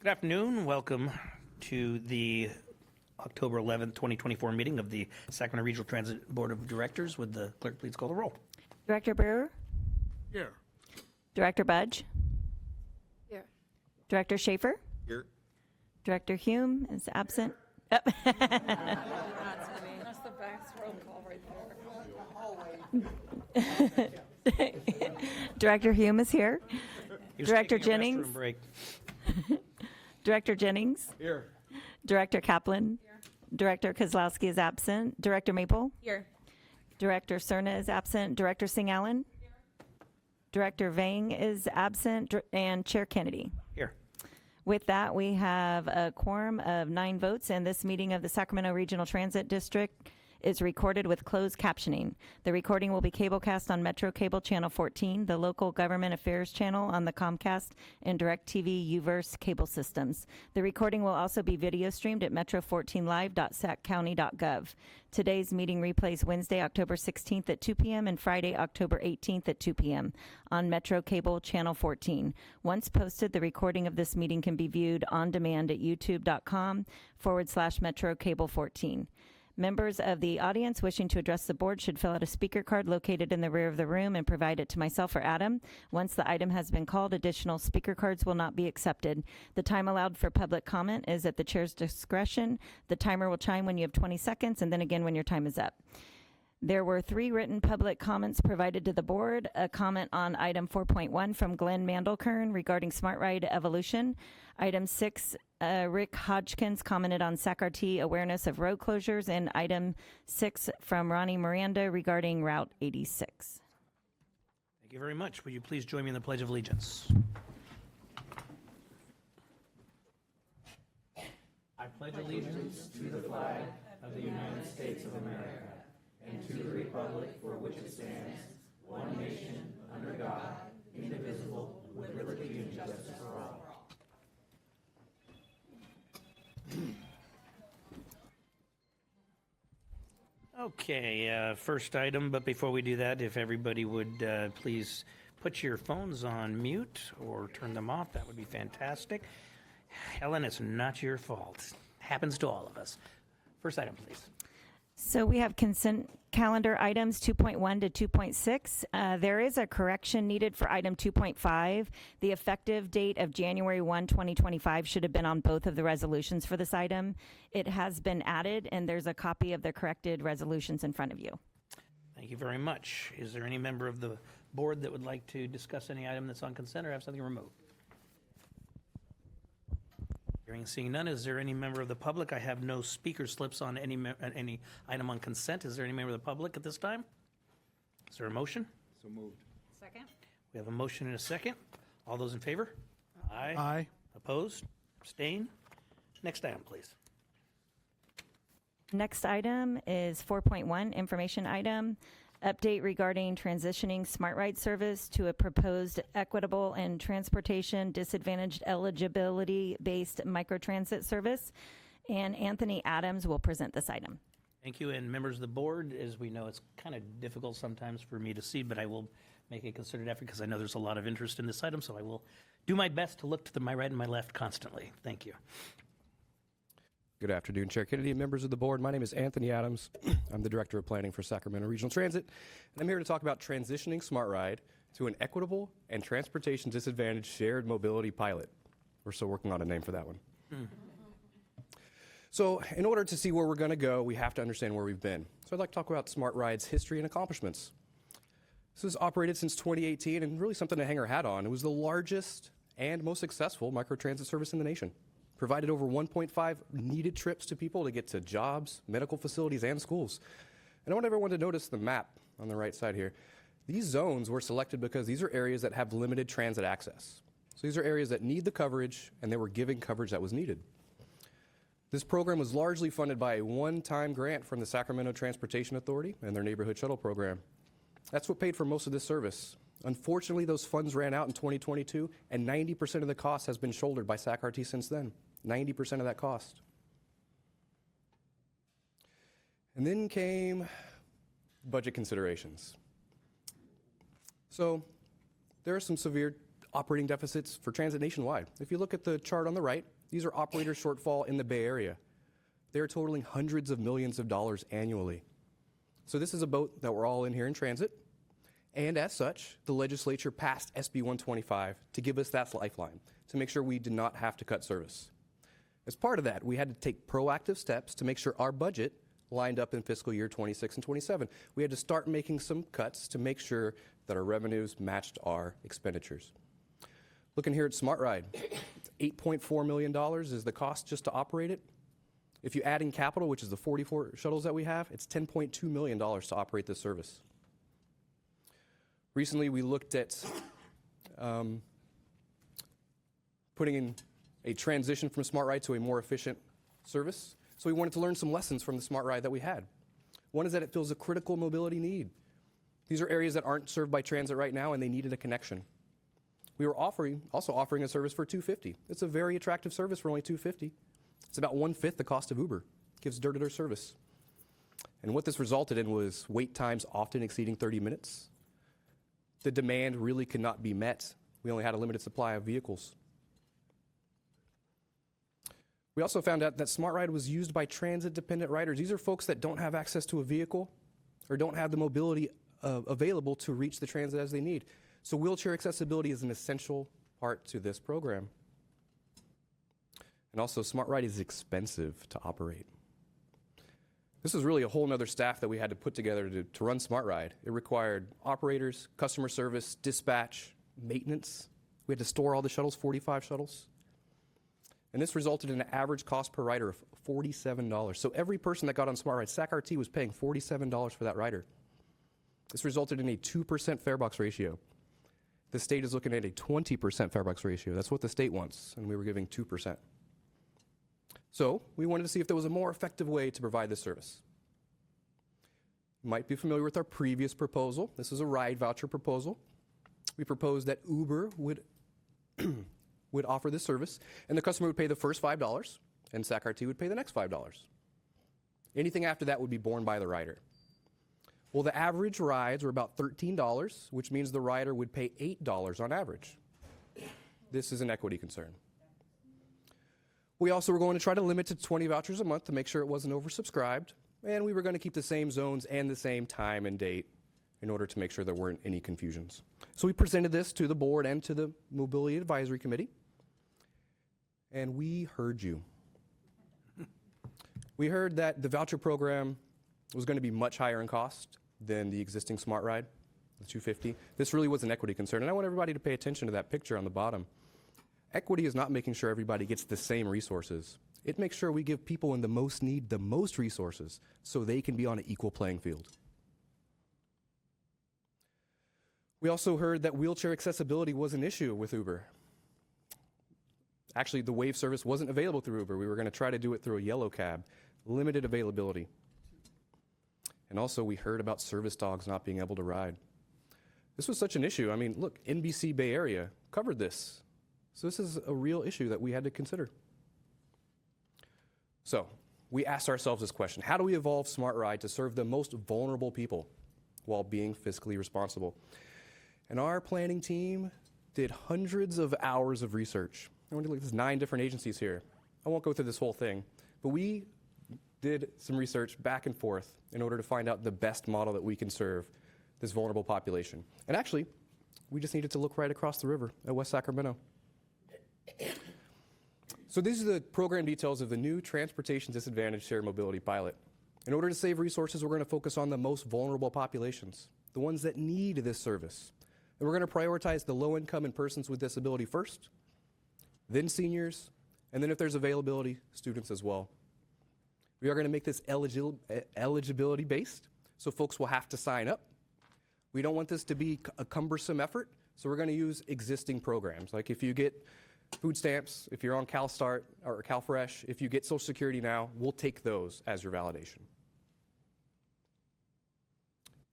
Good afternoon. Welcome to the October 11th, 2024 meeting of the Sacramento Regional Transit Board of Directors. Would the clerk please call the roll? Director Brewer? Here. Director Budge? Here. Director Schaefer? Here. Director Hume is absent. That's the best roll call right there. Director Hume is here. He was Director taking a Jennings? restroom break. Director Jennings? Here. Director Kaplan? Director Kozlowski is absent. Director Maple? Here. Director Cerna is absent. Director Singh Allen? Director Vang is absent. And Chair Kennedy. Here. With that, we have a quorum of 9 votes, and this meeting of the Sacramento Regional Transit District is recorded with closed captioning. The recording will be cablecast on Metro Cable Channel 14, the local government affairs channel on the Comcast and DirecTV UVerse cable systems. The recording will also be video streamed at metro14live.saccounty.gov. Today's meeting replays Wednesday, October 16th at 2 p.m. and Friday, October 18th at 2 p.m. on Metro Cable Channel 14. Once posted, the recording of this meeting can be viewed on demand at youtube.com/Metro Cable 14. Members of the audience wishing to address the board should fill out a speaker card located in the rear of the room and provide it to myself or Adam. Once the item has been called, additional speaker cards will not be accepted. The time allowed for public comment is at the chair's discretion. The timer will chime when you have 20 seconds and then again when your time is up. There were 3 written public comments provided to the board. A comment on item 4.1 from Glenn Mandelkern regarding Smart Ride Evolution. Item 6, Rick Hodgkins commented on SACRT awareness of road closures. And item 6 from Ronnie Miranda regarding Route 86. Thank you very much. Will you please join me in the Pledge of Allegiance? I pledge allegiance to the flag of the United States of America and to the republic for which it stands, one nation, under God, indivisible, with liberty and justice for all. Okay, first item, but before we do that, if everybody would please put your phones on mute or turn them off, that would be fantastic. Helen, it's not your fault. Happens to all of us. First item, please. So we have consent calendar items 2.1 to 2.6. There is a correction needed for item 2.5. The effective date of January 1, 2025 should have been on both of the resolutions for this item. It has been added, and there's a copy of the corrected resolutions in front of you. Thank you very much. Is there any member of the board that would like to discuss any item that's on consent or have something removed? Hearing and seeing none, is there any member of the public? I have no speaker slips on any item on consent. Is there any member of the public at this time? Is there a motion? So moved. Second. We have a motion and a second. All those in favor? Aye. Aye. Opposed? Abstain? Next item, please. Next item is 4.1, information item. Update regarding transitioning Smart Ride service to a proposed equitable and transportation disadvantaged eligibility-based microtransit service. And Anthony Adams will present this item. Thank you, and members of the board, as we know, it's kind of difficult sometimes for me to see, but I will make a concerted effort because I know there's a lot of interest in this item, so I will do my best to look to my right and my left constantly. Thank you. Good afternoon, Chair Kennedy and members of the board. My name is Anthony Adams. I'm the Director of Planning for Sacramento Regional Transit, and I'm here to talk about transitioning Smart Ride to an equitable and transportation disadvantaged shared mobility pilot. We're still working on a name for that one. So in order to see where we're going to go, we have to understand where we've been. So I'd like to talk about Smart Ride's history and accomplishments. This was operated since 2018 and really something to hang our hat on. It was the largest and most successful microtransit service in the nation. Provided over 1.5 needed trips to people to get to jobs, medical facilities, and schools. And I want everyone to notice the map on the right side here. These zones were selected because these are areas that have limited transit access. So these are areas that need the coverage, and they were giving coverage that was needed. This program was largely funded by a one-time grant from the Sacramento Transportation Authority and their neighborhood shuttle program. That's what paid for most of this service. Unfortunately, those funds ran out in 2022, and 90% of the cost has been shouldered by SACRT since then. 90% of that cost. And then came budget considerations. So there are some severe operating deficits for transit nationwide. If you look at the chart on the right, these are operator shortfall in the Bay Area. They're totaling hundreds of millions of dollars annually. So this is a boat that we're all in here in transit. And as such, the legislature passed SB 125 to give us that lifeline, to make sure we did not have to cut service. As part of that, we had to take proactive steps to make sure our budget lined up in fiscal year 26 and 27. We had to start making some cuts to make sure that our revenues matched our expenditures. Looking here at Smart Ride, $8.4 million is the cost just to operate it. If you add in capital, which is the 44 shuttles that we have, it's $10.2 million to operate this service. Recently, we looked at putting in a transition from Smart Ride to a more efficient service. So we wanted to learn some lessons from the Smart Ride that we had. One is that it fills a critical mobility need. These are areas that aren't served by transit right now, and they needed a connection. We were also offering a service for $250. It's a very attractive service for only $250. It's about 1/5 the cost of Uber. It gives door-to-door service. And what this resulted in was wait times often exceeding 30 minutes. The demand really could not be met. We only had a limited supply of vehicles. We also found out that Smart Ride was used by transit-dependent riders. These are folks that don't have access to a vehicle or don't have the mobility available to reach the transit as they need. So wheelchair accessibility is an essential part to this program. And also, Smart Ride is expensive to operate. This is really a whole nother staff that we had to put together to run Smart Ride. It required operators, customer service, dispatch, maintenance. We had to store all the shuttles, 45 shuttles. And this resulted in an average cost per rider of $47. So every person that got on Smart Ride, SAC-RT was paying $47 for that rider. This resulted in a 2% fare box ratio. The state is looking at a 20% fare box ratio. That's what the state wants, and we were giving 2%. So we wanted to see if there was a more effective way to provide this service. You might be familiar with our previous proposal. This is a ride voucher proposal. We proposed that Uber would offer this service, and the customer would pay the first $5, and SAC-RT would pay the next $5. Anything after that would be borne by the rider. Well, the average rides were about $13, which means the rider would pay $8 on average. This is an equity concern. We also were going to try to limit to 20 vouchers a month to make sure it wasn't oversubscribed, and we were going to keep the same zones and the same time and date in order to make sure there weren't any confusions. So we presented this to the board and to the Mobility Advisory Committee, and we heard you. We heard that the voucher program was going to be much higher in cost than the existing Smart Ride, the $250. This really was an equity concern, and I want everybody to pay attention to that picture on the bottom. Equity is not making sure everybody gets the same resources. It makes sure we give people in the most need the most resources so they can be on an equal playing field. We also heard that wheelchair accessibility was an issue with Uber. Actually, the Wave service wasn't available through Uber. We were going to try to do it through a yellow cab, limited availability. And also, we heard about service dogs not being able to ride. This was such an issue. I mean, look, NBC Bay Area covered this. So this is a real issue that we had to consider. So we asked ourselves this question: how do we evolve Smart Ride to serve the most vulnerable people while being fiscally responsible? And our planning team did hundreds of hours of research. I want to look at this 9 different agencies here. I won't go through this whole thing, but we did some research back and forth in order to find out the best model that we can serve this vulnerable population. And actually, we just needed to look right across the river at West Sacramento. So these are the program details of the new Transportation Disadvantaged Shared Mobility Pilot. In order to save resources, we're going to focus on the most vulnerable populations, the ones that need this service. And we're going to prioritize the low income and persons with disability first, then seniors, and then if there's availability, students as well. We are going to make this eligibility based, so folks will have to sign up. We don't want this to be a cumbersome effort, so we're going to use existing programs. Like if you get food stamps, if you're on CalStart or CalFresh, if you get Social Security now, we'll take those as your validation.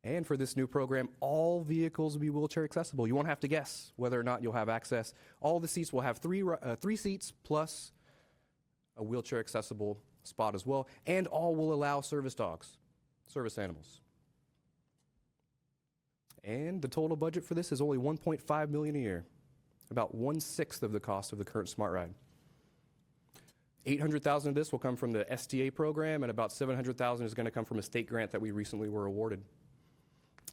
And for this new program, all vehicles will be wheelchair accessible. You won't have to guess whether or not you'll have access. All the seats will have three seats plus a wheelchair accessible spot as well, and all will allow service dogs, service animals. And the total budget for this is only $1.5 million a year. about 1/6 of the cost of the current Smart Ride. $800,000 of this will come from the STA program, and about $700,000 is going to come from a state grant that we recently were awarded.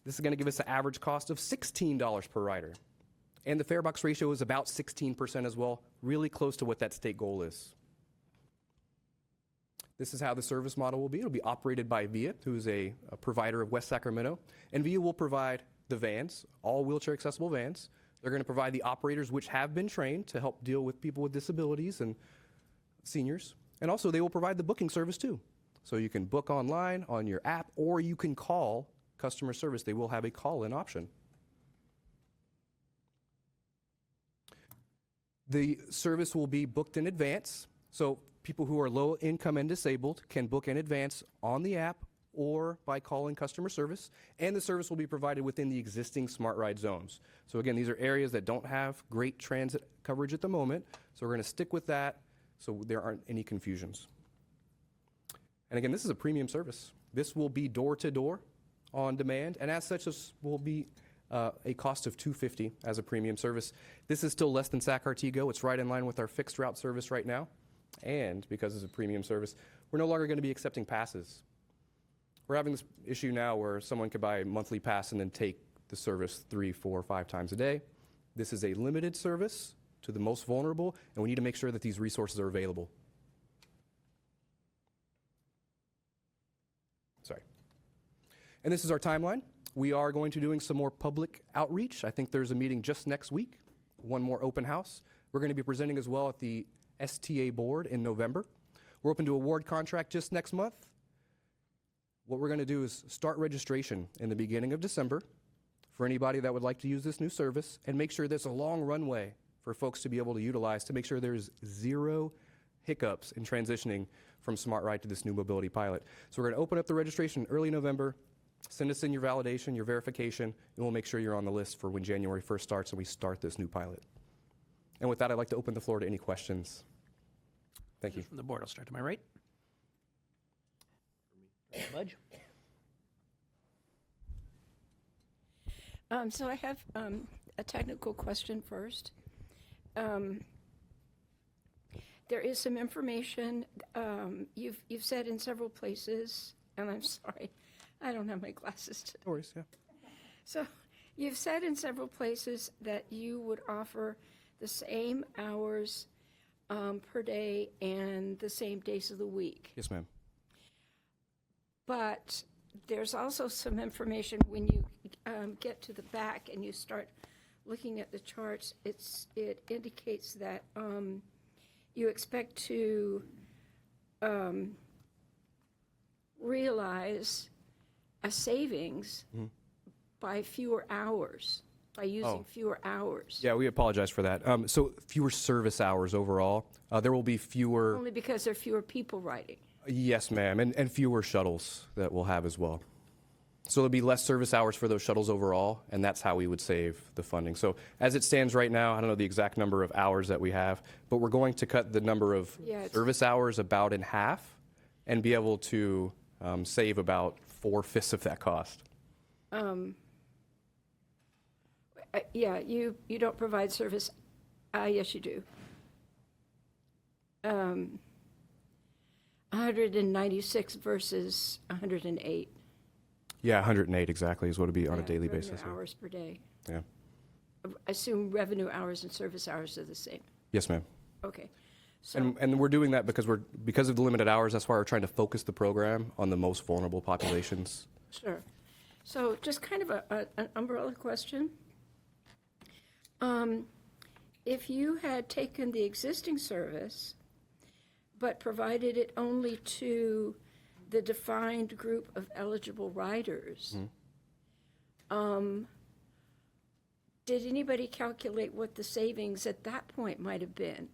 This is going to give us an average cost of $16 per rider. And the fare box ratio is about 16% as well, really close to what that state goal is. This is how the service model will be. It'll be operated by VIA, who's a provider of West Sacramento. And VIA will provide the vans, all wheelchair accessible vans. They're going to provide the operators, which have been trained to help deal with people with disabilities and seniors. And also, they will provide the booking service too. So you can book online on your app, or you can call customer service. They will have a call-in option. The service will be booked in advance. So people who are low income and disabled can book in advance on the app or by calling customer service. And the service will be provided within the existing Smart Ride zones. So again, these are areas that don't have great transit coverage at the moment. So we're going to stick with that so there aren't any confusions. And again, this is a premium service. This will be door to door on demand. And as such, this will be a cost of $250 as a premium service. This is still less than SAC-RT-GO. It's right in line with our fixed route service right now. And because it's a premium service, we're no longer going to be accepting passes. We're having this issue now where someone could buy a monthly pass and then take the service 3, 4, 5 times a day. This is a limited service to the most vulnerable, and we need to make sure that these resources are available. Sorry. And this is our timeline. We are going to be doing some more public outreach. I think there's a meeting just next week, one more open house. We're going to be presenting as well at the STA board in November. We're open to award contract just next month. What we're going to do is start registration in the beginning of December for anybody that would like to use this new service, and make sure there's a long runway for folks to be able to utilize to make sure there's zero hiccups in transitioning from Smart Ride to this new mobility pilot. So we're going to open up the registration early November. Send us in your validation, your verification, and we'll make sure you're on the list for when January 1st starts and we start this new pilot. And with that, I'd like to open the floor to any questions. Thank you. From the board, I'll start to my right. Budge? So I have a technical question first. There is some information you've said in several places, and I'm sorry, I don't have my glasses today. No worries, yeah. So you've said in several places that you would offer the same hours per day and the same days of the week. Yes, ma'am. But there's also some information when you get to the back and you start looking at the charts, it indicates that you expect to realize a savings by fewer hours, by using fewer hours. Yeah, we apologize for that. So fewer service hours overall. There will be fewer. Only because there are fewer people riding. Yes, ma'am, and fewer shuttles that we'll have as well. So there'll be less service hours for those shuttles overall, and that's how we would save the funding. So as it stands right now, I don't know the exact number of hours that we have, but we're going to cut the number of service hours about in half and be able to save about 4/5 of that cost. Yeah, you don't provide service. Yes, you do. 196 versus 108. Yeah, 108 exactly is what it'd be on a daily basis. Hours per day. Yeah. I assume revenue hours and service hours are the same. Yes, ma'am. Okay. So, And we're doing that because of the limited hours. That's why we're trying to focus the program on the most vulnerable populations. sure. So just kind of an umbrella question. If you had taken the existing service but provided it only to the defined group of eligible riders, did anybody calculate what the savings at that point might have been?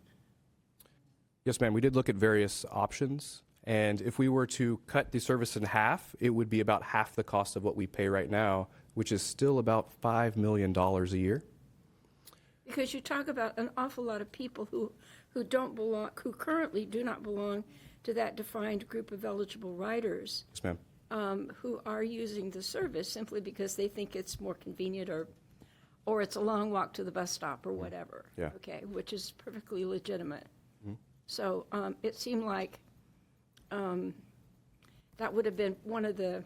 Yes, ma'am. We did look at various options. And if we were to cut the service in half, it would be about half the cost of what we pay right now, which is still about $5 million a year. Because you talk about an awful lot of people who currently do not belong to that defined group of eligible riders. Yes, ma'am. Who are using the service simply because they think it's more convenient or it's a long walk to the bus stop or whatever. Yeah. Okay, which is perfectly legitimate. So it seemed like that would have been one of the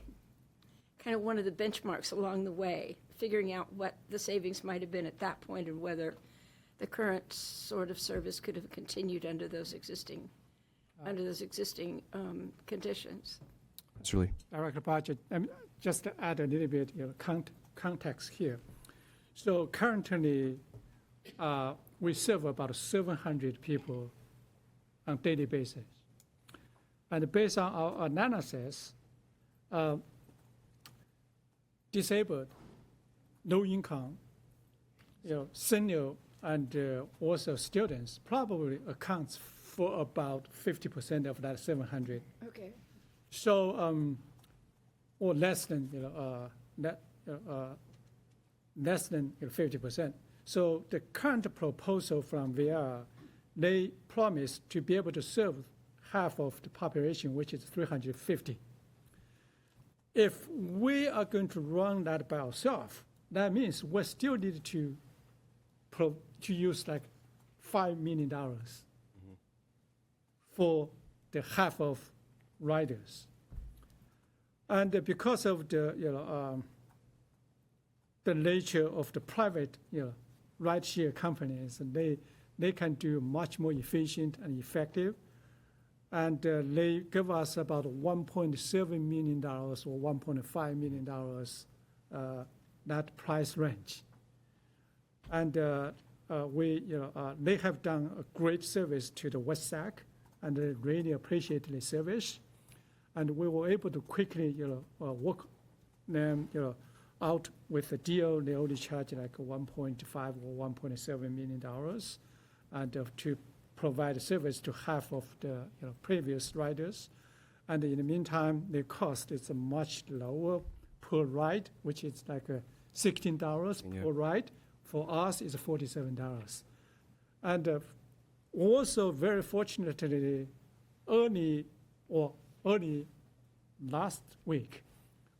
benchmarks along the way, figuring out what the savings might have been at that point and whether the current sort of service could have continued under those existing conditions. It's really Director Budget, just to add a little bit context here. So currently, we serve about 700 people on a daily basis. And based on our analysis, disabled, low income, senior, and also students probably accounts for about 50% of that 700. Okay. So, or less than less than 50%. So the current proposal from VR, they promise to be able to serve half of the population, which is 350. If we are going to run that by ourselves, that means we still need to use like $5 million for the half of riders. And because of the nature of the private rideshare companies, they can do much more efficient and effective. And they give us about $1.7 million or $1.5 million that price range. And they have done a great service to the West Sac, and they really appreciate the service. And we were able to quickly, work them, out with the deal. They only charge like $1.5 or $1.7 million, and to provide service to half of the previous riders. And in the meantime, the cost is much lower per ride, which is like $16 per ride. For us, it's $47. And also, very fortunately, early last week,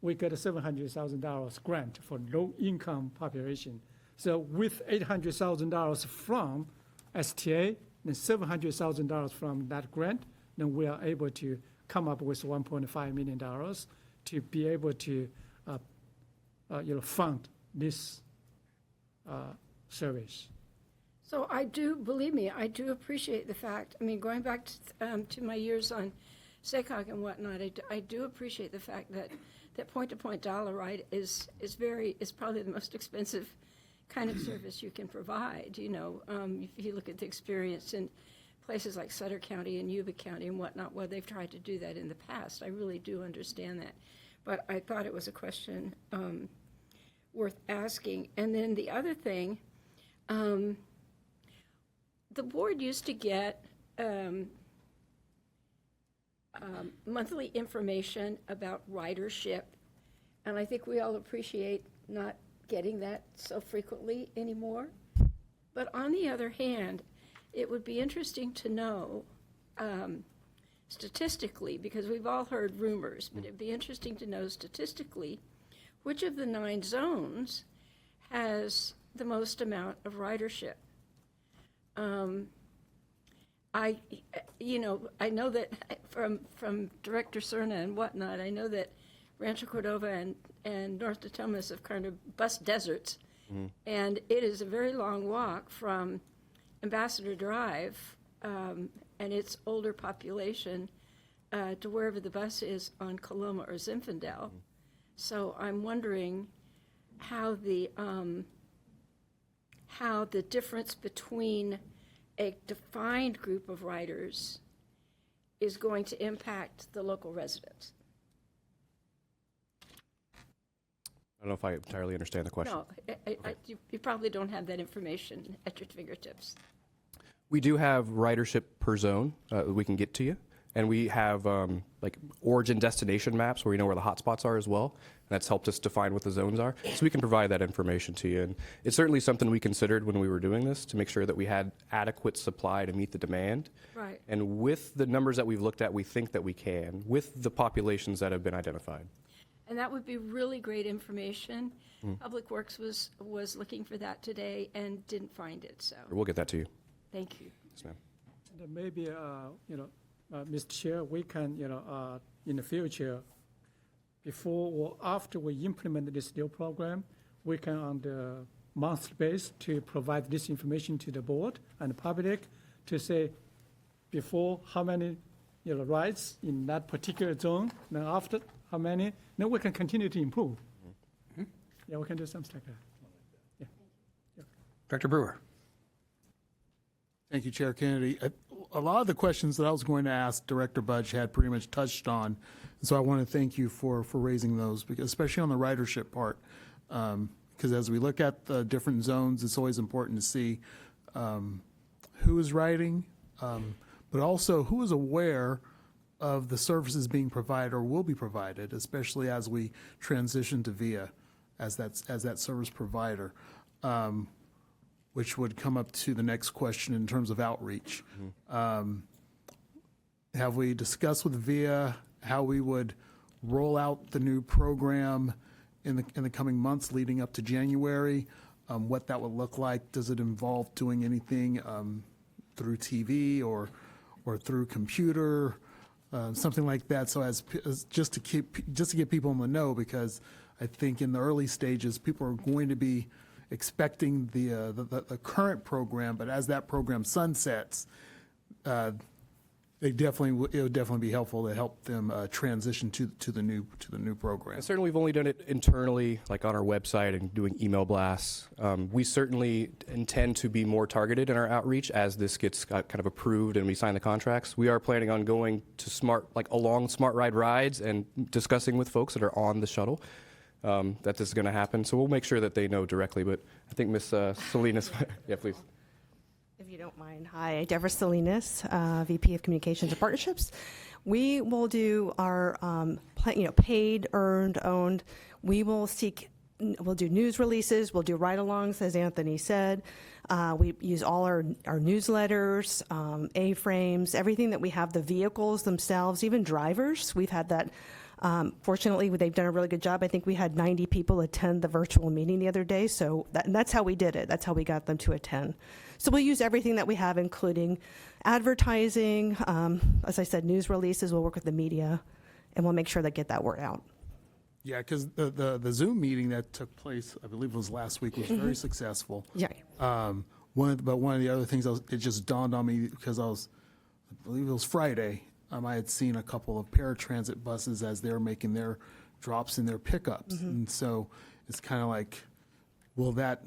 we got a $700,000 grant for low-income population. So with $800,000 from STA and $700,000 from that grant, then we are able to come up with $1.5 million to be able to fund this service. So believe me, I do appreciate the fact, going back to my years on SACOG and whatnot, I do appreciate the fact that point-to-point dollar ride is probably the most expensive kind of service you can provide. If you look at the experience in places like Sutter County and Yuba County and whatnot, where they've tried to do that in the past, I really do understand that. But I thought it was a question worth asking. And then the other thing, the board used to get monthly information about ridership, and I think we all appreciate not getting that so frequently anymore. But on the other hand, it would be interesting to know statistically, because we've all heard rumors, but it'd be interesting to know statistically which of the 9 zones has the most amount of ridership. I know that from Director Cerna and whatnot, I know that Rancho Cordova and North Natomas have kind of bus deserts, and it is a very long walk from Ambassador Drive and its older population to wherever the bus is on Coloma or Zinfandel. So I'm wondering how the difference between a defined group of riders is going to impact the local residents. I don't know if I entirely understand the question. No, you probably don't have that information at your fingertips. We do have ridership per zone we can get to you. And we have like origin destination maps where we know where the hotspots are as well. And that's helped us define what the zones are. So we can provide that information to you. And it's certainly something we considered when we were doing this to make sure that we had adequate supply to meet the demand. Right. And with the numbers that we've looked at, we think that we can with the populations that have been identified. And that would be really great information. Public Works was looking for that today and didn't find it, so We'll get that to you. thank you. Yes, ma'am. And maybe, Mr. Chair, we can, in the future, before or after we implement this new program, we can, on the monthly basis, to provide this information to the board and the public to say, before, how many, rides in that particular zone, then after, how many, then we can continue to improve. Yeah, we can do something like that. Director Brewer. Thank you, Chair Kennedy. A lot of the questions that I was going to ask Director Budge had pretty much touched on, and so I want to thank you for raising those, because especially on the ridership part, because as we look at the different zones, it's always important to see who is riding, but also who is aware of the services being provided or will be provided, especially as we transition to VIA as that service provider. Which would come up to the next question in terms of outreach. Have we discussed with VIA how we would roll out the new program in the coming months leading up to January? What that would look like? Does it involve doing anything through TV or through computer, something like that? So as just to get people in the know, because I think in the early stages people are going to be expecting the current program, but as that program sunsets, it would definitely be helpful to help them transition to the new program. And certainly, we've only done it internally, like on our website and doing email blasts. We certainly intend to be more targeted in our outreach as this gets kind of approved and we sign the contracts. We are planning on going to along Smart Ride rides and discussing with folks that are on the shuttle that this is going to happen. So we'll make sure that they know directly. But I think Ms. Salinas, yeah, please. If you don't mind. Hi, Deborah Salinas, VP of Communications and Partnerships. We will do our paid, earned, owned. We'll do news releases. We'll do ride-alongs, as Anthony said. We use all our newsletters, A-frames, everything that we have, the vehicles themselves, even drivers. We've had that. Fortunately, they've done a really good job. I think we had 90 people attend the virtual meeting the other day, so that's how we did it. That's how we got them to attend. So we'll use everything that we have, including advertising, as I said, news releases. We'll work with the media, and we'll make sure that get that word out. Yeah, because the Zoom meeting that took place, I believe it was last week, was very successful. Yeah. One of the other things it just dawned on me, because I believe it was Friday. I had seen a couple of paratransit buses as they're making their drops in their pickups. And so it's kind of like, will that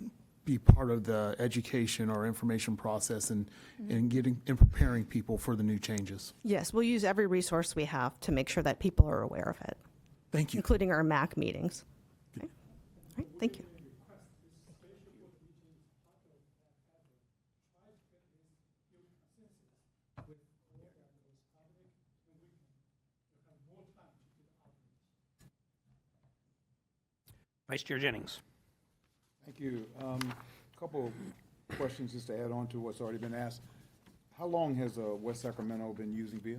be part of the education or information process and preparing people for the new changes? Yes, we'll use every resource we have to make sure that people are aware of it, Thank you. including our MAC meetings. Okay. All right, thank you. Vice Chair Jennings. Thank you. A couple of questions just to add on to what's already been asked. How long has West Sacramento been using VIA?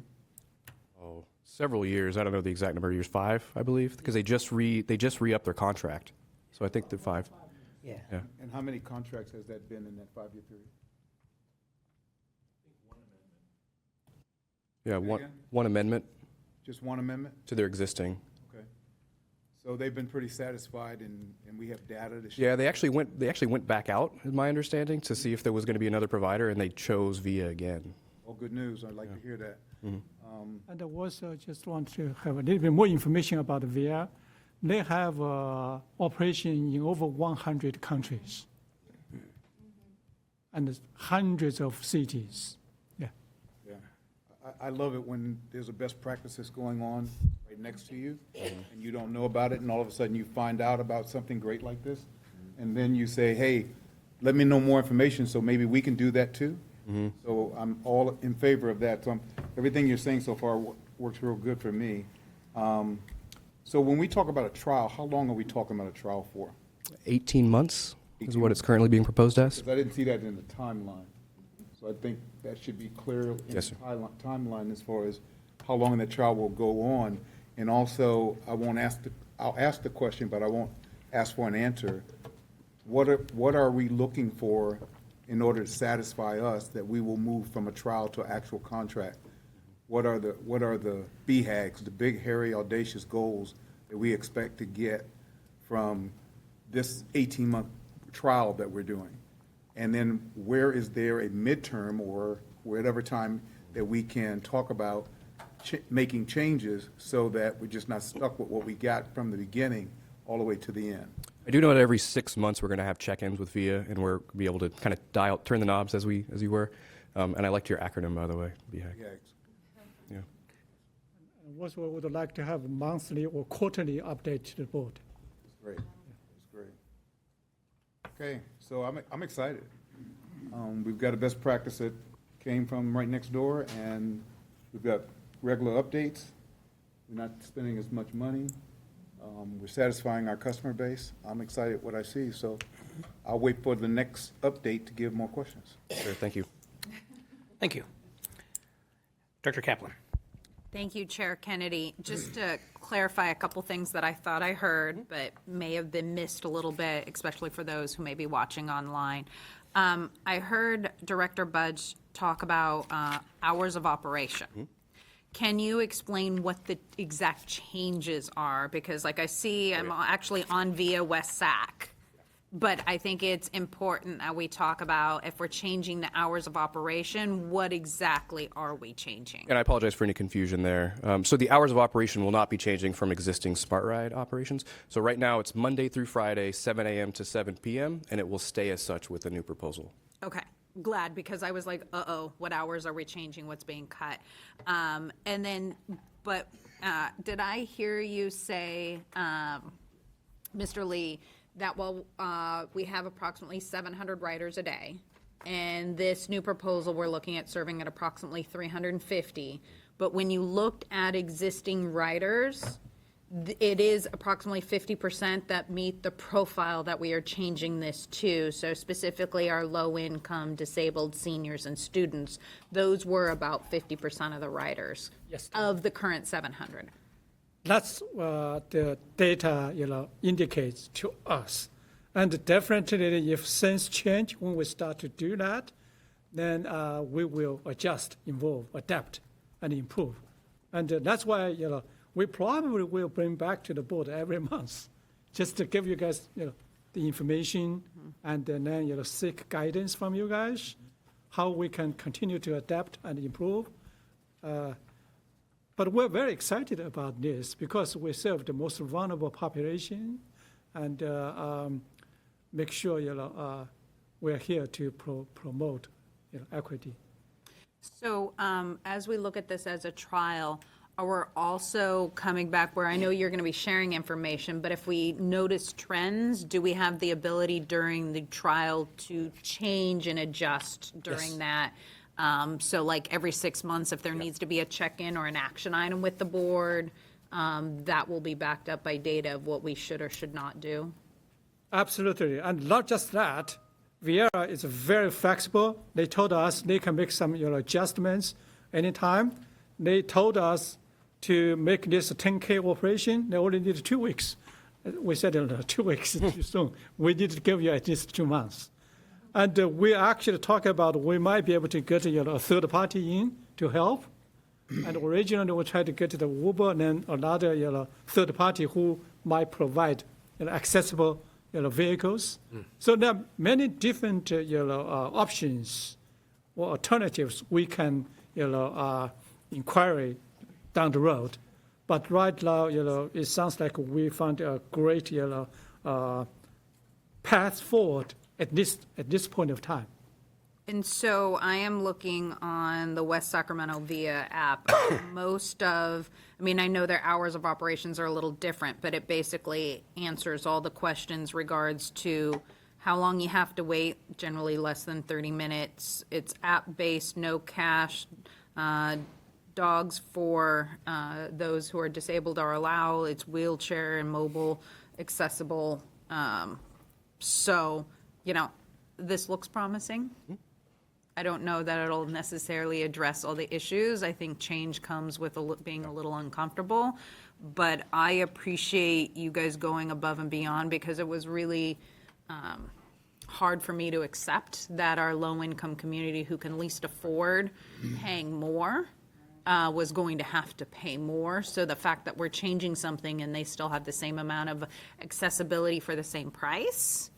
Oh, several years. I don't know the exact number of years. 5, I believe, because they just re-upped their contract. So I think they're 5. Yeah. Yeah. And how many contracts has that been in that 5-year period? Yeah, again? one amendment Just one amendment? to their existing. Okay. So they've been pretty satisfied, and we have data to show. Yeah, they actually went back out, is my understanding, to see if there was going to be another provider, and they chose VIA again. Oh, good news. I'd like to hear that. And I also just want to have a little bit more information about VIA. They have operation in over 100 countries and hundreds of cities. Yeah. Yeah. I love it when there's a best practice that's going on right next to you, and you don't know about it, and all of a sudden you find out about something great like this, and then you say, hey, let me know more information so maybe we can do that too. So I'm all in favor of that. So everything you're saying so far works real good for me. So when we talk about a trial, how long are we talking about a trial for? 18 months is 18 what it's currently being proposed as. Because I didn't see that in the timeline. So I think that should be clear in Yes, the sir. timeline as far as how long the trial will go on. And also, I I'll ask the question, but I won't ask for an answer. What are we looking for in order to satisfy us that we will move from a trial to an actual contract? What are the BHAGs, the big, hairy, audacious goals that we expect to get from this 18-month trial that we're doing? And then where is there a midterm or whatever time that we can talk about making changes so that we're just not stuck with what we got from the beginning all the way to the end? I do know that every 6 months we're going to have check-ins with VIA, and we're be able to kind of turn the knobs as you were. And I liked your acronym, by the way, BHAG. Yeah. Also, we would like to have monthly or quarterly update to the board. That's great. That's great. Okay, so I'm excited. We've got a best practice that came from right next door, and we've got regular updates. We're not spending as much money. We're satisfying our customer base. I'm excited what I see, so I'll wait for the next update to give more questions. Sure, thank you. Thank you. Dr. Kaplan. Thank you, Chair Kennedy. Just to clarify a couple things that I thought I heard, but may have been missed a little bit, especially for those who may be watching online. I heard Director Budge talk about hours of operation. Can you explain what the exact changes are? Because like I see, I'm actually on VIA West Sac. But I think it's important that we talk about if we're changing the hours of operation, what exactly are we changing? And I apologize for any confusion there. So the hours of operation will not be changing from existing Smart Ride operations. So right now it's Monday through Friday, 7 a.m. to 7 p.m., and it will stay as such with the new proposal. Okay, glad, because I was like, uh-oh, what hours are we changing? What's being cut? And then, but did I hear you say, Mr. Lee, that while we have approximately 700 riders a day, and this new proposal, we're looking at serving at approximately 350, but when you looked at existing riders, it is approximately 50% that meet the profile that we are changing this to. So specifically our low-income, disabled seniors and students, those were about 50% of the riders of the current 700. That's what the data, indicates to us. And definitely, if things change when we start to do that, then we will adjust, evolve, adapt, and improve. And that's why, we probably will bring back to the board every month, just to give you guys, the information, and then, seek guidance from you guys, how we can continue to adapt and improve. But we're very excited about this because we serve the most vulnerable population, and make sure we're here to promote equity. So as we look at this as a trial, we're also coming back where I know you're going to be sharing information, but if we notice trends, do we have the ability during the trial to change and adjust during that? So like every 6 months, if there needs to be a check-in or an action item with the board, that will be backed up by data of what we should or should not do? Absolutely, and not just that, Viera is very flexible. They told us they can make some adjustments anytime. They told us to make this a 10K operation. They only need 2 weeks. We said 2 weeks is too soon. We need to give you at least 2 months. And we actually talk about we might be able to get a third party in to help. And originally we tried to get the Uber and then another third party who might provide accessible vehicles. So there are many different options or alternatives we can inquiry down the road. But right now, it sounds like we found a great path forward at this point of time. And so I am looking on the West Sacramento VIA app. I know their hours of operations are a little different, but it basically answers all the questions regards to how long you have to wait, generally less than 30 minutes. It's app-based, no cash. Dogs for those who are disabled are allowed. It's wheelchair and mobile accessible. This looks promising. I don't know that it'll necessarily address all the issues. I think change comes with being a little uncomfortable. but I appreciate you guys going above and beyond, because it was really hard for me to accept that our low-income community who can least afford paying more was going to have to pay more. So the fact that we're changing something and they still have the same amount of accessibility for the same price,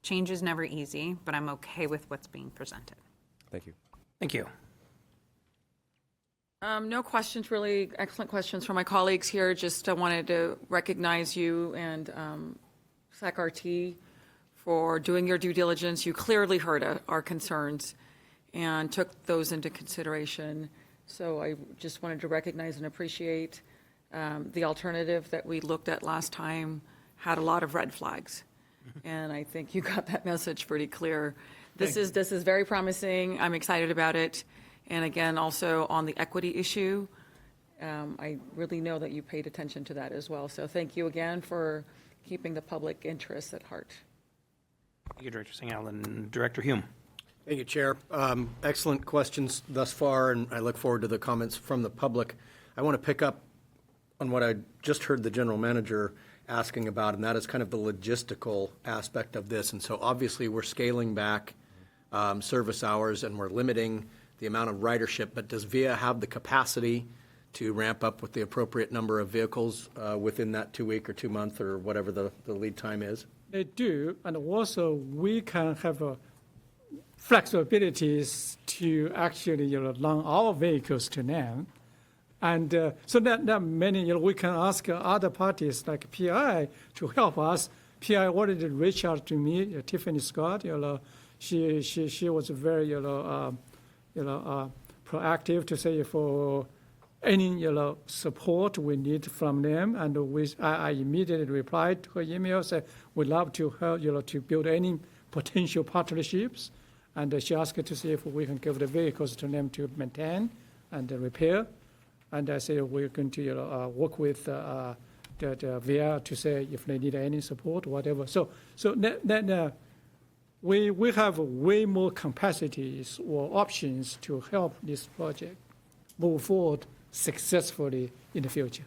change is never easy, but I'm okay with what's being presented. Thank you. Thank you. No questions, really. Excellent questions from my colleagues here. Just wanted to recognize you and SAC-RT for doing your due diligence. You clearly heard our concerns and took those into consideration. So I just wanted to recognize and appreciate the alternative that we looked at last time had a lot of red flags. And I think you got that message pretty clear. This is very promising. I'm excited about it. And again, also on the equity issue, I really know that you paid attention to that as well. So thank you again for keeping the public interests at heart. Thank you, Director Singhal. And Director Hume. Thank you, Chair. Excellent questions thus far, and I look forward to the comments from the public. I want to pick up on what I just heard the General Manager asking about, and that is kind of the logistical aspect of this. And so obviously we're scaling back service hours and we're limiting the amount of ridership, but does VIA have the capacity to ramp up with the appropriate number of vehicles within that 2 week or 2 month or whatever the lead time is? They do, and also we can have flexibilities to actually run our vehicles to them. And so that many, we can ask other parties like PI to help us. PI already reached out to me, Tiffany Scott. She was very, proactive to say for any, support we need from them. And I immediately replied to her email, said we'd love to help, to build any potential partnerships. And she asked to see if we can give the vehicles to them to maintain and repair. And I said we're going to work with the VIA to say if they need any support, whatever. So then we have way more capacities or options to help this project move forward successfully in the future.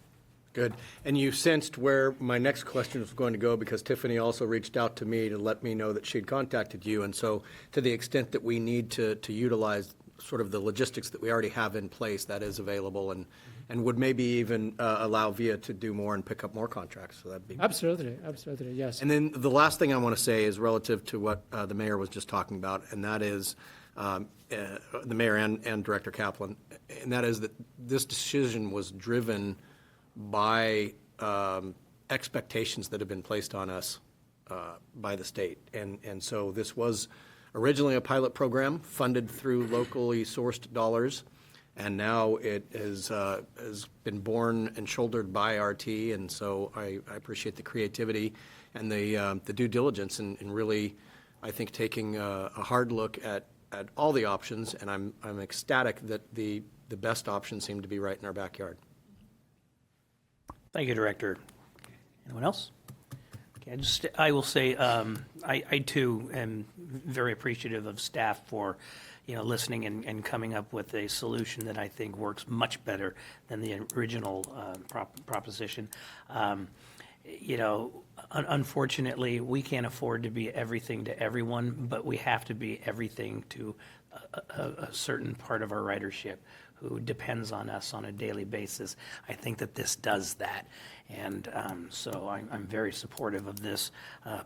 Good. And you sensed where my next question was going to go, because Tiffany also reached out to me to let me know that she'd contacted you. And so to the extent that we need to utilize sort of the logistics that we already have in place, that is available, and would maybe even allow VIA to do more and pick up more contracts. So that'd be Absolutely, yes. And then the last thing I want to say is relative to what the mayor was just talking about, and that is the mayor and Director Kaplan, and that is that this decision was driven by expectations that have been placed on us by the state. And so this was originally a pilot program funded through locally sourced dollars, and now it has been borne and shouldered by RT. And so I appreciate the creativity and the due diligence and really, I think, taking a hard look at all the options. And I'm ecstatic that the best options seem to be right in our backyard. Thank you, Director. Anyone else? Okay, I will say, I too am very appreciative of staff for, listening and coming up with a solution that I think works much better than the original proposition. Unfortunately, we can't afford to be everything to everyone, but we have to be everything to a certain part of our ridership who depends on us on a daily basis. I think that this does that. And so I'm very supportive of this,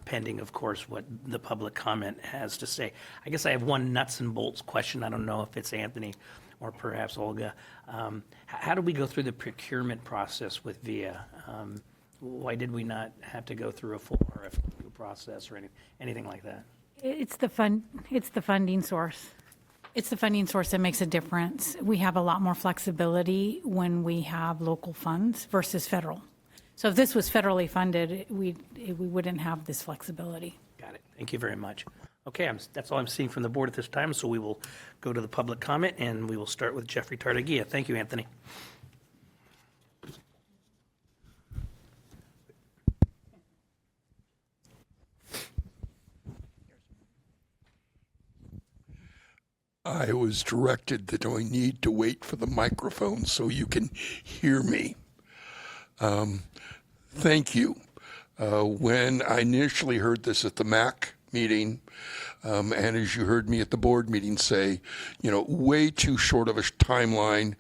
pending, of course, what the public comment has to say. I guess I have one nuts and bolts question. I don't know if it's Anthony or perhaps Olga. How do we go through the procurement process with VIA? Why did we not have to go through a full RFQ process or anything like that? It's the funding source. It's the funding source that makes a difference. We have a lot more flexibility when we have local funds versus federal. So if this was federally funded, we wouldn't have this flexibility. Got it. Thank you very much. Okay, that's all I'm seeing from the board at this time, so we will go to the public comment, and we will start with Jeffrey Tardaguia. Thank you, Anthony. I was directed that I need to wait for the microphone so you can hear me. Thank you. When I initially heard this at the MAC meeting, and as you heard me at the board meeting say, way too short of a timeline.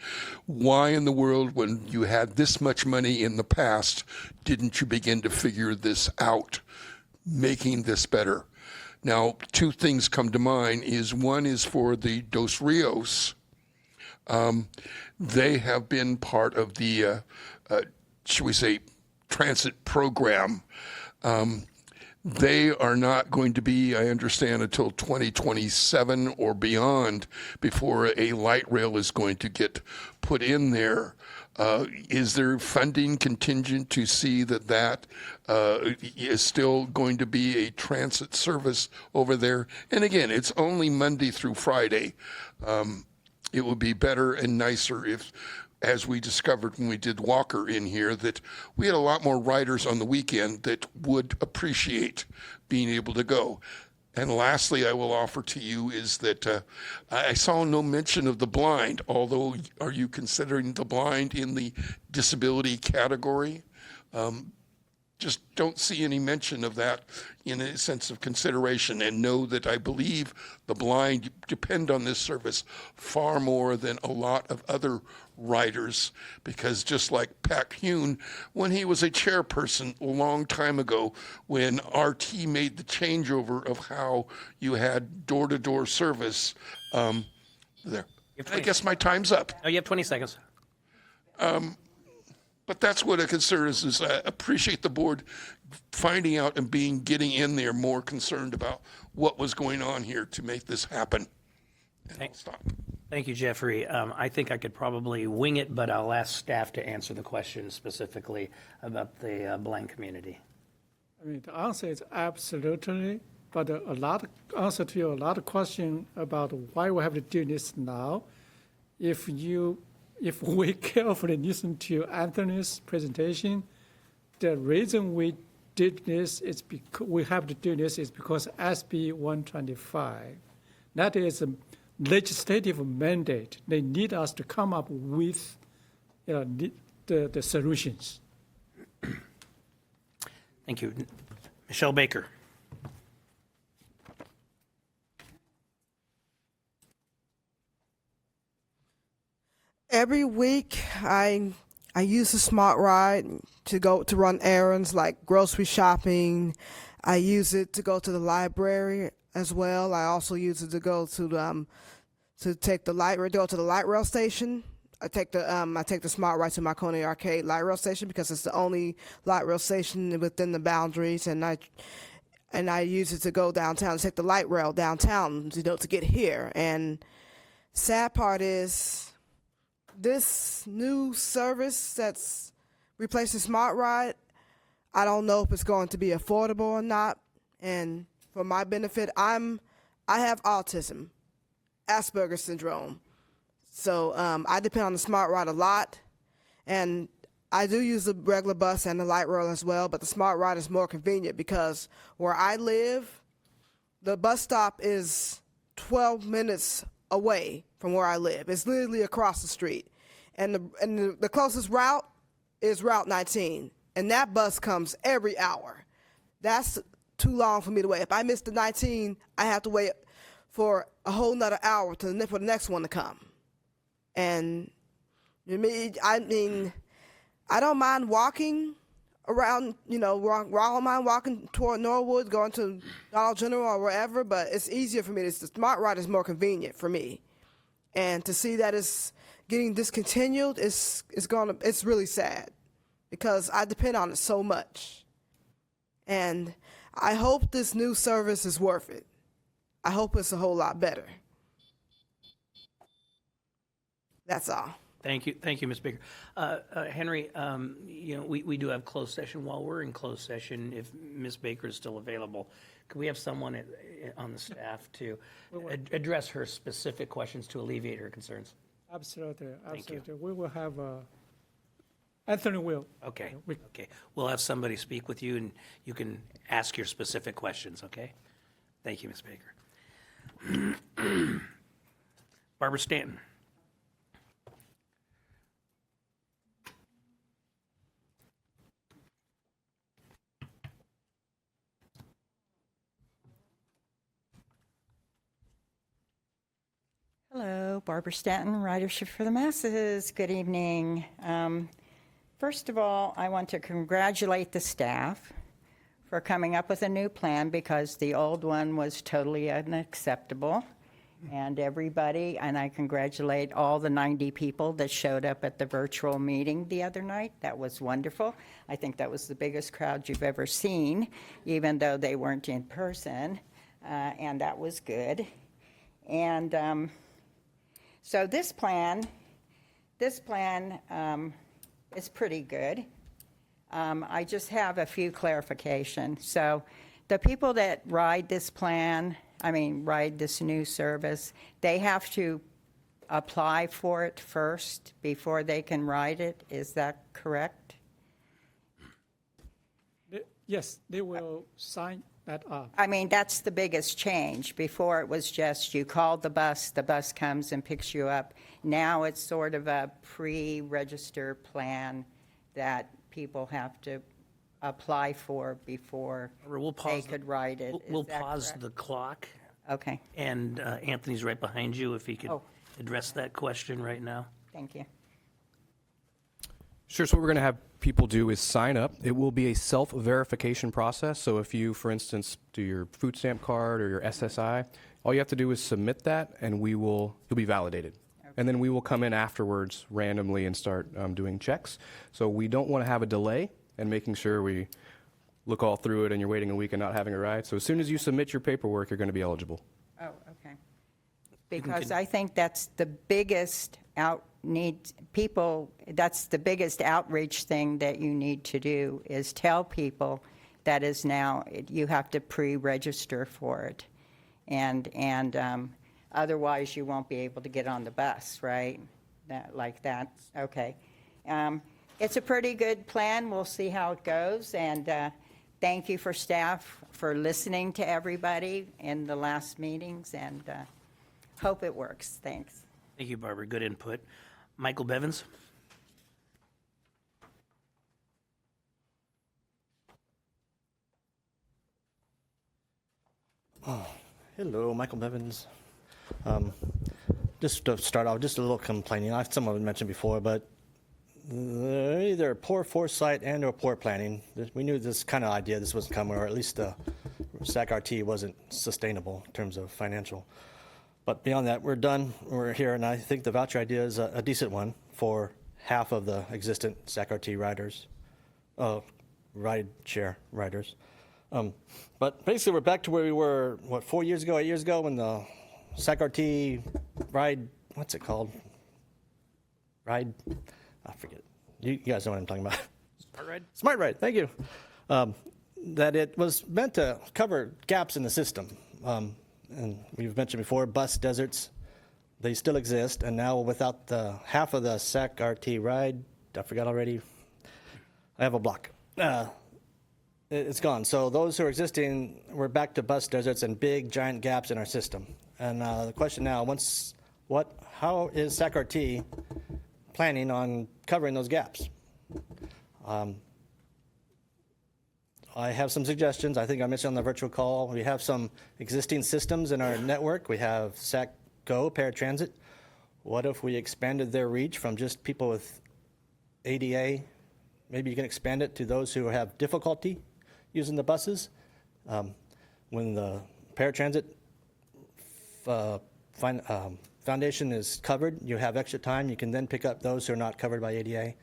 Why in the world, when you had this much money in the past, didn't you begin to figure this out, making this better? Now, two things come to mind. One is for the Dos Rios. They have been part of the, should we say, transit program. They are not going to be, I understand, until 2027 or beyond before a light rail is going to get put in there. Is there funding contingent to see that is still going to be a transit service over there? And again, it's only Monday through Friday. It would be better and nicer if, as we discovered when we did Walker in here, that we had a lot more riders on the weekend that would appreciate being able to go. And lastly, I will offer to you is that I saw no mention of the blind, although are you considering the blind in the disability category? Just don't see any mention of that in a sense of consideration, and know that I believe the blind depend on this service far more than a lot of other riders, because just like Pat Hune, when he was a chairperson a long time ago, when RT made the changeover of how you had door-to-door service, there. I guess my time's up. Oh, you have 20 seconds. But that's what a concern is I appreciate the board finding out and getting in there more concerned about what was going on here to make this happen. And I'll stop. Thank you, Jeffrey. I think I could probably wing it, but I'll ask staff to answer the question specifically about the blind community. I mean, the answer is absolutely, but answer to a lot of question about why we have to do this now. If we carefully listen to Anthony's presentation, the reason we did this is because we have to do this is because SB 125, that is a legislative mandate. They need us to come up with the solutions. Thank you. Michelle Baker. Every week, I use the Smart Ride to run errands like grocery shopping. I use it to go to the library as well. I also use it to go to take the light rail, go to the light rail station. I take the Smart Ride to Marconi Arcade light rail station because it's the only light rail station within the boundaries, and I use it to go downtown, to take the light rail downtown, to get here. And sad part is, this new service that's replacing Smart Ride, I don't know if it's going to be affordable or not. And for my benefit, I have autism, Asperger's syndrome. So I depend on the Smart Ride a lot. And I do use the regular bus and the light rail as well, but the Smart Ride is more convenient because where I live, the bus stop is 12 minutes away from where I live. It's literally across the street. And the closest route is Route 19. And that bus comes every hour. That's too long for me to wait. If I miss the 19, I have to wait for a whole nother hour for the next one to come. And I mean, I don't mind walking around, I don't mind walking toward Norwood, going to Dollar General or wherever, but it's easier for me. The Smart Ride is more convenient for me. And to see that it's getting discontinued, it's really sad because I depend on it so much. And I hope this new service is worth it. I hope it's a whole lot better. That's all. Thank you, Ms. Baker. Henry, we do have closed session. While we're in closed session, if Ms. Baker is still available, could we have someone on the staff to address her specific questions to alleviate her concerns? Absolutely. Thank you. We will have Anthony will. Okay. We'll have somebody speak with you, and you can ask your specific questions, okay? Thank you, Ms. Baker. Barbara Stanton. Hello, Barbara Stanton, Ridership for the Masses. Good evening. First of all, I want to congratulate the staff for coming up with a new plan because the old one was totally unacceptable. And everybody, and I congratulate all the 90 people that showed up at the virtual meeting the other night. That was wonderful. I think that was the biggest crowd you've ever seen, even though they weren't in person, and that was good. And so this plan is pretty good. I just have a few clarifications. So the people that ride this new service, they have to apply for it first before they can ride it. Is that correct? Yes, they will sign that up. I mean, that's the biggest change. Before it was just you called the bus comes and picks you up. Now it's sort of a pre-register plan that people have to apply for before they could ride it. We'll Is that pause correct? the clock. Okay, And Anthony's right behind you, if he could address that question right now. thank you. Sure. So what we're going to have people do is sign up. It will be a self-verification process. So if you, for instance, do your food stamp card or your SSI, all you have to do is submit that, and you'll be validated. Okay. And then we will come in afterwards randomly and start doing checks. So we don't want to have a delay in making sure we look all through it and you're waiting a week and not having a ride. So as soon as you submit your paperwork, you're going to be eligible. Oh, okay. Because I think that's the biggest that's the biggest outreach thing that you need to do is tell people that is now, you have to pre-register for it. And otherwise you won't be able to get on the bus, right? Like that, okay. It's a pretty good plan. We'll see how it goes. And thank you for staff for listening to everybody in the last meetings, and hope it works. Thanks. Thank you, Barbara. Good input. Michael Bevins? Hello, Michael Bevins. Just to start off, just a little complaining. Someone mentioned before, but either poor foresight and or poor planning. We knew this kind of idea, this wasn't coming, or at least the SAC-RT wasn't sustainable in terms of financial. But beyond that, we're done. We're here, and I think the voucher idea is a decent one for half of the existent SAC-RT riders, ride-share riders. But basically, we're back to where we were, 8 years ago, when the SAC-RT ride, what's it called? I forget. You guys know what I'm talking about. Smart Ride? Smart Ride, thank you. That it was meant to cover gaps in the system. And we've mentioned before, bus deserts, they still exist. And now without the half of the SAC-RT ride, I forgot already, I have a block. It's gone. So those who are existing, we're back to bus deserts and big, giant gaps in our system. And the question now, how is SAC-RT planning on covering those gaps? I have some suggestions. I think I mentioned on the virtual call, we have some existing systems in our network. We have SAC Go, paratransit. What if we expanded their reach from just people with ADA? Maybe you can expand it to those who have difficulty using the buses. When the paratransit foundation is covered, you have extra time. You can then pick up those who are not covered by ADA.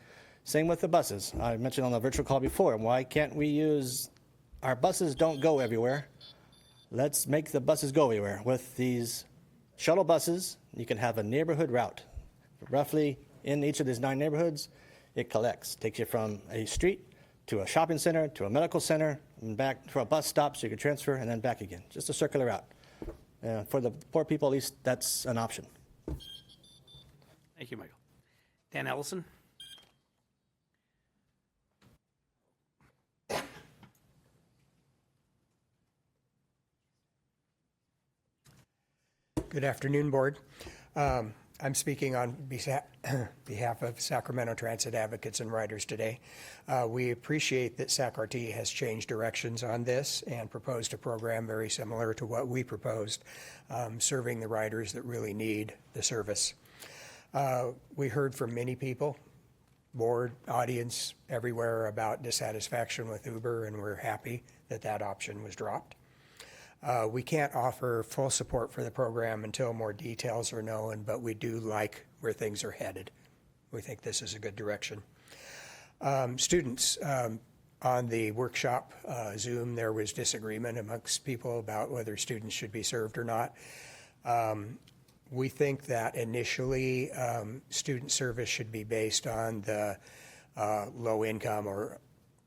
Same with the buses. I mentioned on the virtual call before, why can't we use, our buses don't go everywhere. Let's make the buses go everywhere. With these shuttle buses, you can have a neighborhood route. Roughly in each of these 9 neighborhoods, it collects, takes you from a street to a shopping center, to a medical center, and back to a bus stop so you can transfer, and then back again. Just a circular route. For the poor people, at least, that's an option. Thank you, Michael. Dan Ellison? Good afternoon, Board. I'm speaking on behalf of Sacramento Transit Advocates and Riders today. We appreciate that SAC-RT has changed directions on this and proposed a program very similar to what we proposed, serving the riders that really need the service. We heard from many people, board, audience, everywhere about dissatisfaction with Uber, and we're happy that that option was dropped. We can't offer full support for the program until more details are known, but we do like where things are headed. We think this is a good direction. Students, on the workshop Zoom, there was disagreement amongst people about whether students should be served or not. We think that initially student service should be based on the low income or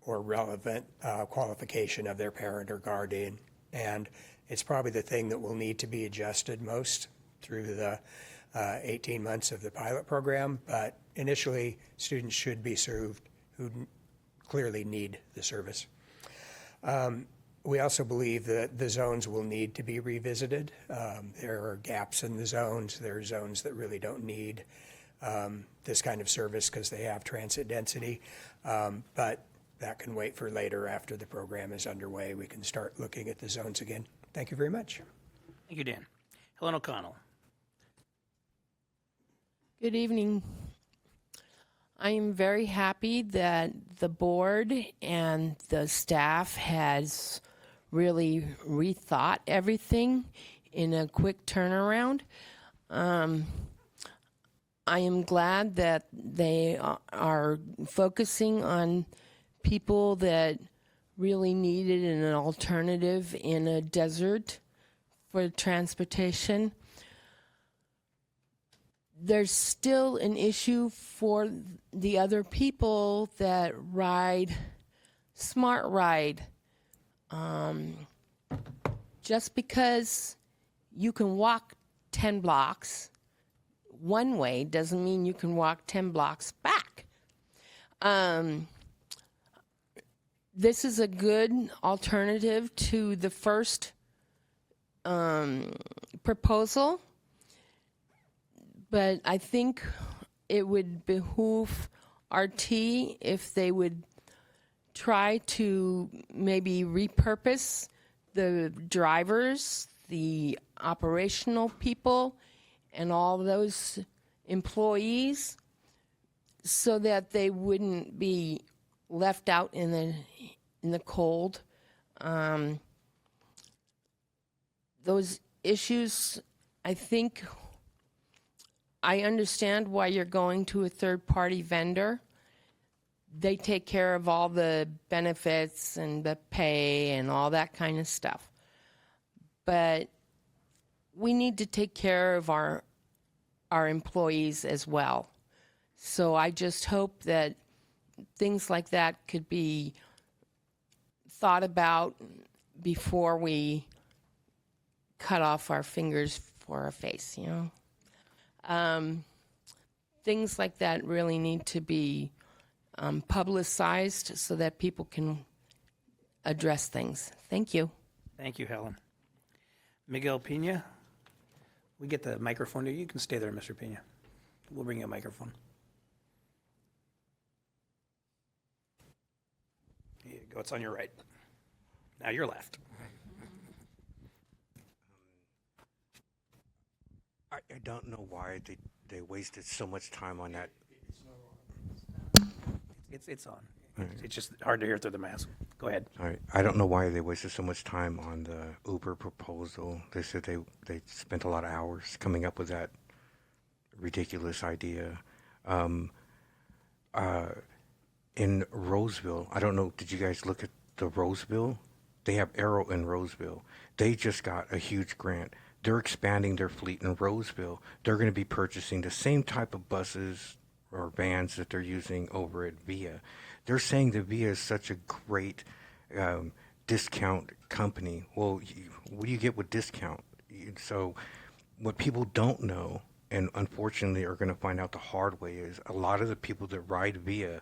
relevant qualification of their parent or guardian. And it's probably the thing that will need to be adjusted most through the 18 months of the pilot program. But initially, students should be served who clearly need the service. We also believe that the zones will need to be revisited. There are gaps in the zones. There are zones that really don't need this kind of service because they have transit density. But that can wait for later after the program is underway. We can start looking at the zones again. Thank you very much. Thank you, Dan. Helen O'Connell. Good evening. I am very happy that the board and the staff has really rethought everything in a quick turnaround. I am glad that they are focusing on people that really needed an alternative in a desert for transportation. There's still an issue for the other people that ride Smart Ride. Just because you can walk 10 blocks one way doesn't mean you can walk 10 blocks back. This is a good alternative to the first proposal, but I think it would behoove RT if they would try to maybe repurpose the drivers, the operational people, and all those employees so that they wouldn't be left out in the cold. Those issues, I think, I understand why you're going to a third-party vendor. They take care of all the benefits and the pay and all that kind of stuff. But we need to take care of our employees as well. So I just hope that things like that could be thought about before we cut off our fingers for our face, you know? Things like that really need to be publicized so that people can address things. Thank you. Thank you, Helen. Miguel Pena, we get the microphone to you. You can stay there, Mr. Pena. We'll bring you a microphone. Here you go. It's on your right. Now your left. I don't know why they wasted so much time on that. It's on. It's just hard to hear through the mask. Go ahead. All right. I don't know why they wasted so much time on the Uber proposal. They said they spent a lot of hours coming up with that ridiculous idea. In Roseville, I don't know, did you guys look at the Roseville? They have Arrow in Roseville. They just got a huge grant. They're expanding their fleet in Roseville. They're going to be purchasing the same type of buses or vans that they're using over at VIA. They're saying that VIA is such a great discount company. Well, what do you get with discount? So what people don't know, and unfortunately are going to find out the hard way, is a lot of the people that ride VIA,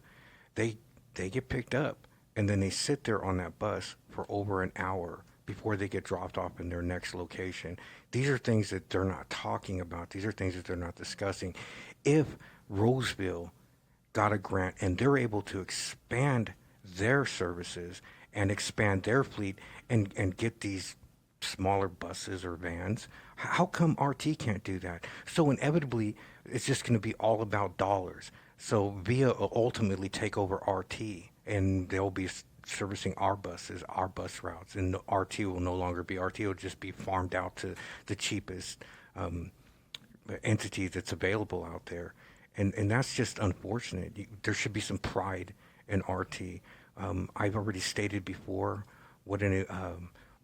they get picked up, and then they sit there on that bus for over an hour before they get dropped off in their next location. These are things that they're not talking about. These are things that they're not discussing. If Roseville got a grant and they're able to expand their services and expand their fleet and get these smaller buses or vans, how come RT can't do that? So inevitably, it's just going to be all about dollars. So VIA will ultimately take over RT, and they'll be servicing our buses, our bus routes, and RT will no longer be RT. It'll just be farmed out to the cheapest entity that's available out there. And that's just unfortunate. There should be some pride in RT. I've already stated before what an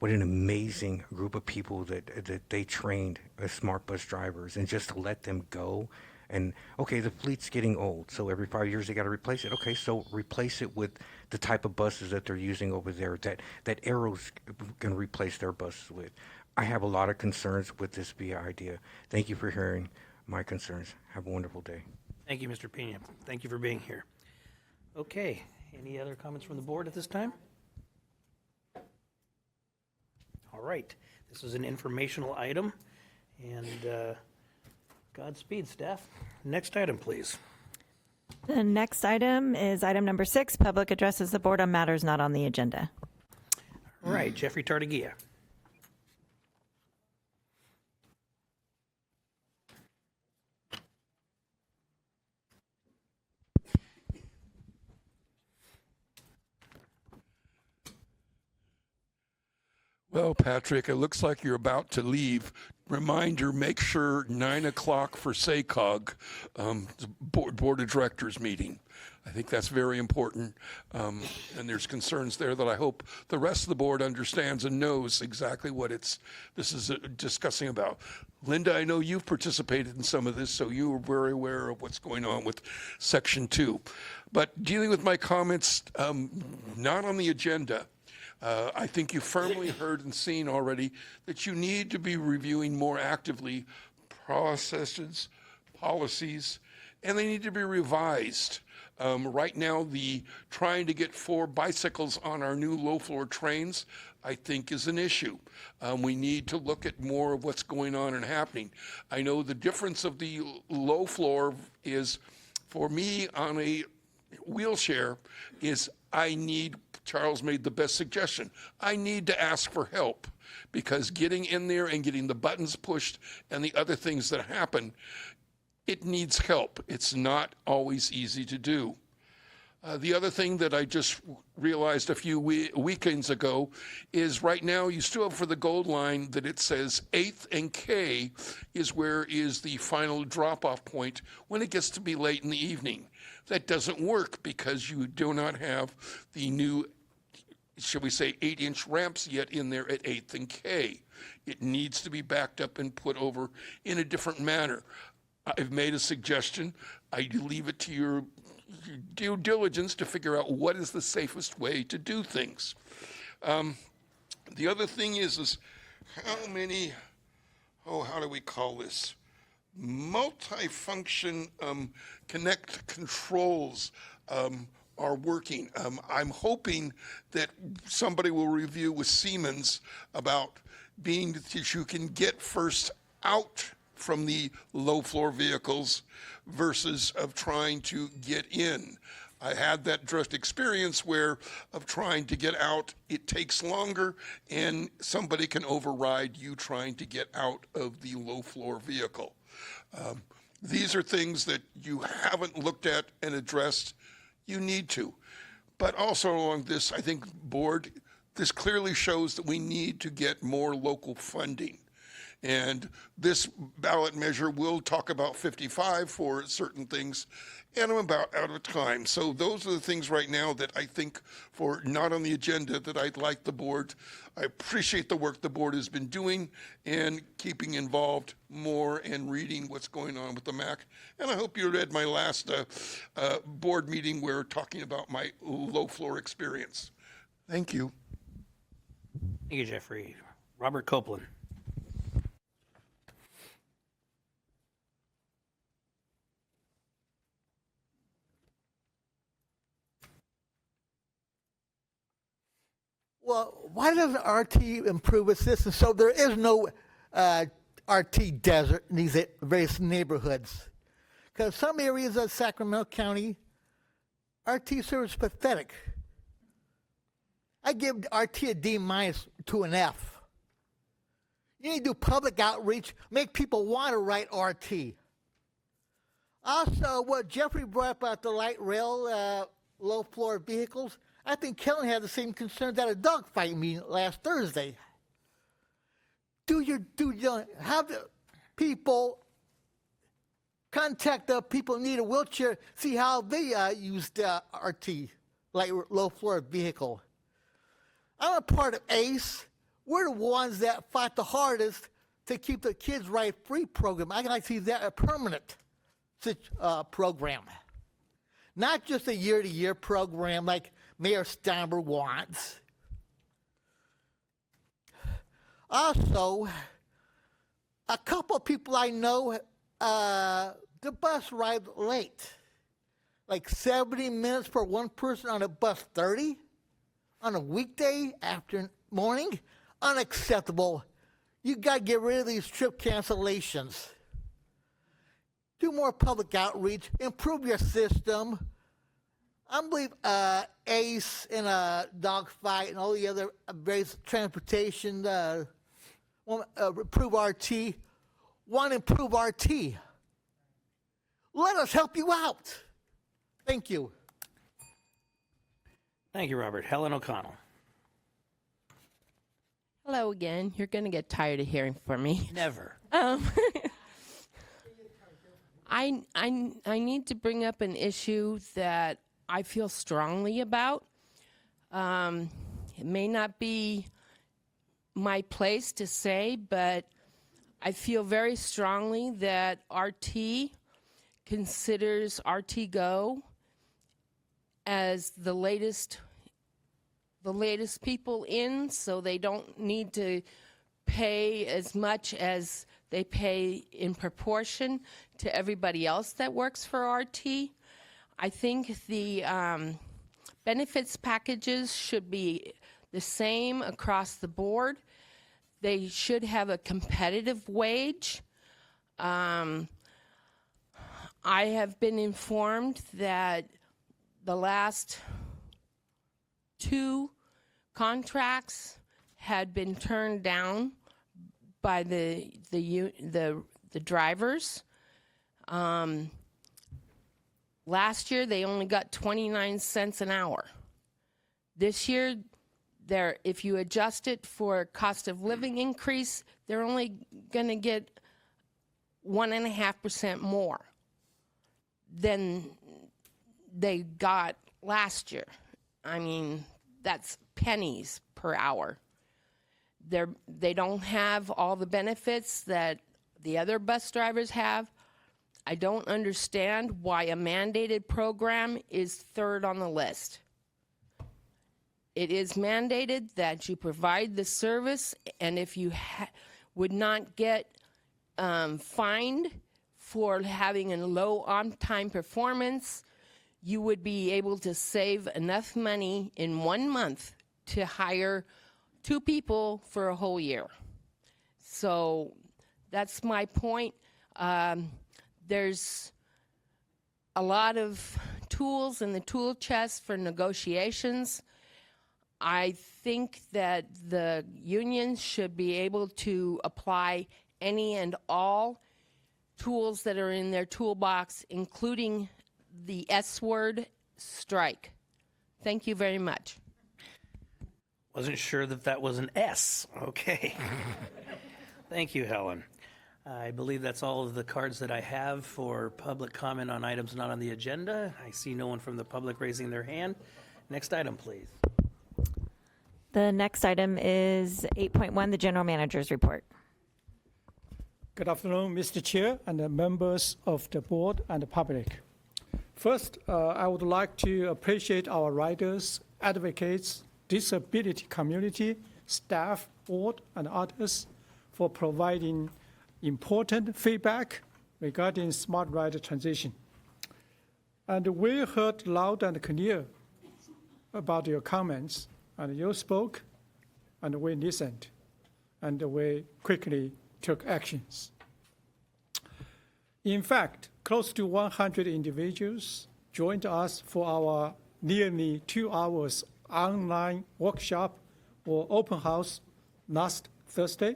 amazing group of people that they trained as smart bus drivers, and just to let them go. And okay, the fleet's getting old, so every 5 years they got to replace it. Okay, so replace it with the type of buses that they're using over there that Arrow's going to replace their buses with. I have a lot of concerns with this VIA idea. Thank you for hearing my concerns. Have a wonderful day. Thank you, Mr. Pena. Thank you for being here. Okay, any other comments from the board at this time? All right, this is an informational item, and Godspeed, staff. Next item, please. The next item is item number 6, public addresses the board on matters not on the agenda. All right, Jeffrey Tartagia. Well, Patrick, it looks like you're about to leave. Reminder, make sure 9 o'clock for SACOG, board of directors meeting. I think that's very important. And there's concerns there that I hope the rest of the board understands and knows exactly what this is discussing about. Linda, I know you've participated in some of this, so you are very aware of what's going on with Section 2. But dealing with my comments, not on the agenda, I think you firmly heard and seen already that you need to be reviewing more actively processes, policies, and they need to be revised. Right now, trying to get 4 bicycles on our new low-floor trains, I think, is an issue. We need to look at more of what's going on and happening. I know the difference of the low floor is, for me on a wheelchair, is Charles made the best suggestion. I need to ask for help, because getting in there and getting the buttons pushed and the other things that happen, it needs help. It's not always easy to do. The other thing that I just realized a few weekends ago is right now you still have for the gold line that it says 8th and K is where is the final drop-off point when it gets to be late in the evening. That doesn't work because you do not have the new, shall we say, 8-inch ramps yet in there at 8th and K. It needs to be backed up and put over in a different manner. I've made a suggestion. I leave it to your due diligence to figure out what is the safest way to do things. The other thing is how many, how do we call this? Multifunction connect controls are working. I'm hoping that somebody will review with Siemens about being that you can get first out from the low floor vehicles versus of trying to get in. I had that direct experience where of trying to get out, it takes longer and somebody can override you trying to get out of the low floor vehicle. These are things that you haven't looked at and addressed. You need to. But also along this, I think, board, this clearly shows that we need to get more local funding. And this ballot measure will talk about 55 for certain things, and I'm about out of time. So those are the things right now that I think for not on the agenda that I'd like the board. I appreciate the work the board has been doing and keeping involved more and reading what's going on with the MAC. And I hope you read my last board meeting where talking about my low floor experience. Thank you. Thank you, Jeffrey. Robert Copeland. Well, why doesn't RT improve its system so there is no RT desert in these various neighborhoods? Because some areas of Sacramento County, RT service is pathetic. I give RT a D- to an F. You need to do public outreach, make people want to write RT. Also, what Jeffrey brought up about the light rail, low floor vehicles, I think Kellen had the same concerns at a dogfight meeting last Thursday. Have the people contact the people who need a wheelchair, see how they use the RT, light low floor vehicle. I'm a part of ACE. We're the ones that fought the hardest to keep the Kids Ride Free program. I like to see that a permanent program, not just a year-to-year program like Mayor Steinberg wants. Also, a couple of people I know, the bus arrived late, like 70 minutes for one person on a bus 30 on a weekday morning. Unacceptable. You got to get rid of these trip cancellations. Do more public outreach, improve your system. I believe ACE and Dogfight and all the other various transportation improve RT. Want to improve RT. Let us help you out. Thank you. Thank you, Robert. Helen O'Connell. Hello again. You're going to get tired of hearing from me. Never. I need to bring up an issue that I feel strongly about. It may not be my place to say, but I feel very strongly that RT considers RT Go as the latest people in, so they don't need to pay as much as they pay in proportion to everybody else that works for RT. I think the benefits packages should be the same across the board. They should have a competitive wage. I have been informed that the last 2 contracts had been turned down by the drivers. Last year they only got 29 cents an hour. This year, if you adjust it for cost of living increase, they're only going to get 1.5% more than they got last year. I mean, that's pennies per hour. They don't have all the benefits that the other bus drivers have. I don't understand why a mandated program is third on the list. It is mandated that you provide the service, and if you would not get fined for having a low on-time performance, you would be able to save enough money in 1 month to hire 2 people for a whole year. So that's my point. There's a lot of tools in the tool chest for negotiations. I think that the unions should be able to apply any and all tools that are in their toolbox, including the S word, strike. Thank you very much. Wasn't sure that was an S. Okay. Thank you, Helen. I believe that's all of the cards that I have for public comment on items not on the agenda. I see no one from the public raising their hand. Next item, please. The next item is 8.1, the General Manager's Report. Good afternoon, Mr. Chair and the members of the board and the public. First, I would like to appreciate our riders, advocates, disability community, staff, board, and others for providing important feedback regarding smart rider transition. And we heard loud and clear about your comments, and you spoke and we listened, and we quickly took actions. In fact, close to 100 individuals joined us for our nearly 2 hours online workshop or open house last Thursday,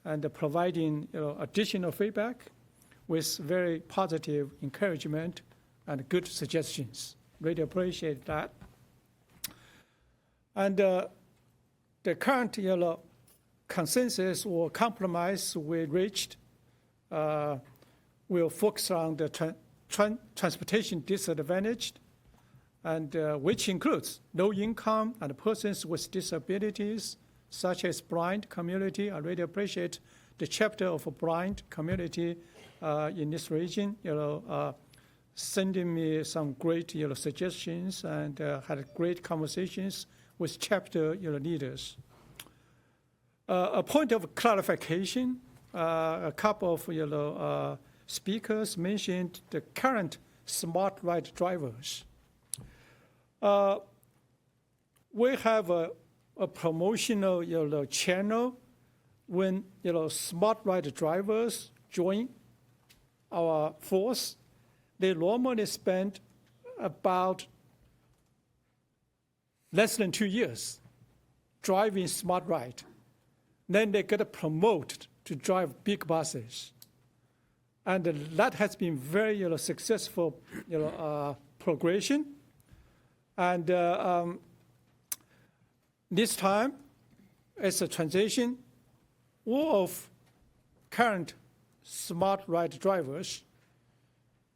and providing additional feedback with very positive encouragement and good suggestions. Really appreciate that. And the current consensus or compromise we reached will focus on the transportation disadvantaged, and which includes low income and persons with disabilities, such as blind community. I really appreciate the chapter of a blind community in this region, sending me some great suggestions, and had great conversations with chapter leaders. A point of clarification, a couple of speakers mentioned the current smart ride drivers. We have a promotional channel when smart ride drivers join our force. They normally spend about less than 2 years driving smart ride. Then they get promoted to drive big buses. And that has been very successful progression. And this time, as a transition, all of current smart ride drivers,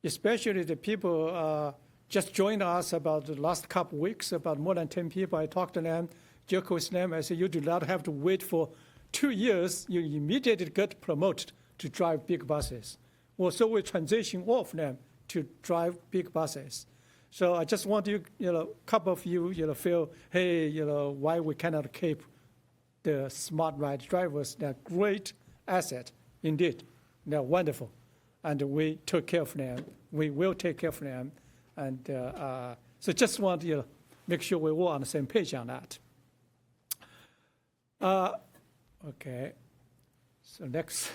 especially the people just joined us about the last couple of weeks, about more than 10 people. I talked to them, joked with them. I said, you do not have to wait for 2 years. You immediately get promoted to drive big buses. Well, so we transition all of them to drive big buses. So I just want you, couple of you, feel, hey, why we cannot keep the smart ride drivers? They're great asset, indeed. They're wonderful. And we took care of them. We will take care of them. And so just want to make sure we're all on the same page on that. Okay. So next.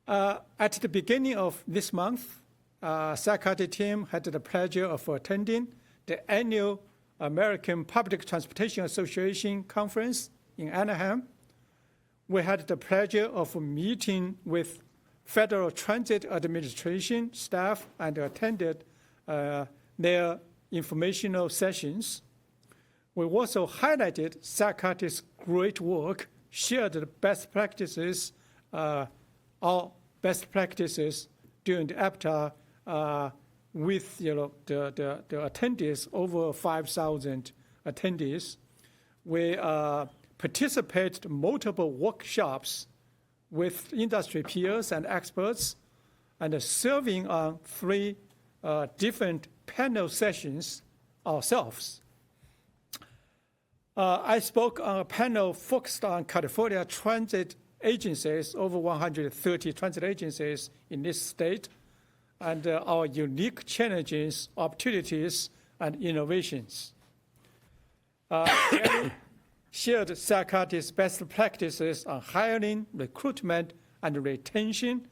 At the beginning of this month, SACRT team had the pleasure of attending the annual American Public Transportation Association conference in Anaheim. We had the pleasure of meeting with Federal Transit Administration staff and attended their informational sessions. We also highlighted SACRT's great work, shared the best practices, all best practices during the APTA with the attendees, over 5,000 attendees. We participated in multiple workshops with industry peers and experts, and serving on 3 different panel sessions ourselves. I spoke on a panel focused on California transit agencies, over 130 transit agencies in this state, and our unique challenges, opportunities, and innovations. Shared SACRT's best practices on hiring, recruitment, and retention,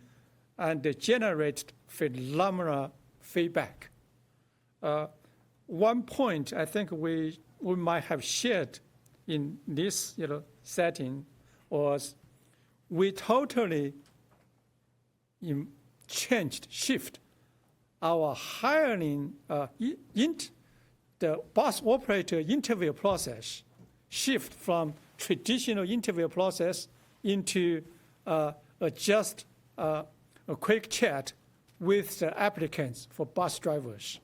and generated phenomenal feedback. One point I think we might have shared in this setting was we totally shift our hiring, the bus operator interview process, shift from traditional interview process into just a quick chat with the applicants for bus drivers.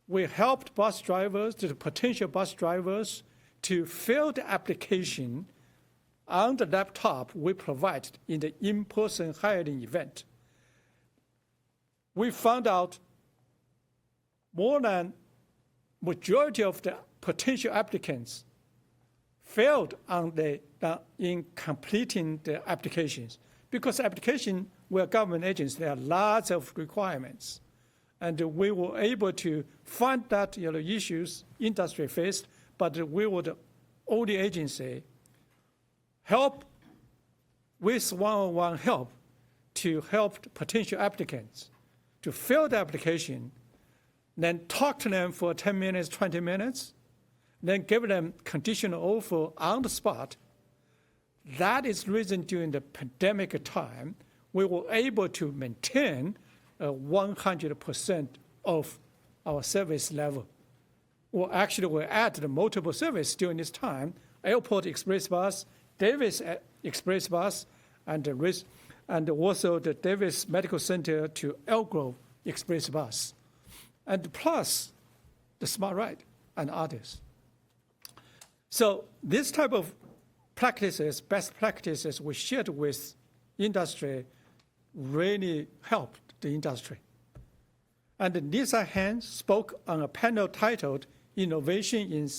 We helped bus drivers, the potential bus drivers, to fill the application on the laptop we provided in the in-person hiring event. We found out more than majority of the potential applicants failed in completing the applications, because application, we're government agents, there are lots of requirements. And we were able to find that issues industry faced, but we would, all the agency, help with one-on-one help to help potential applicants to fill the application, then talk to them for 10 minutes, 20 minutes, then give them conditional offer on the spot. That is the reason during the pandemic time, we were able to maintain 100% of our service level. Well, actually, we added multiple services during this time: Airport Express Bus, Davis Express Bus, and also the Davis Medical Center to Elk Grove Express Bus, and plus the Smart Ride and others. So this type of practices, best practices we shared with industry really helped the industry. And Lisa Han spoke on a panel titled Innovation in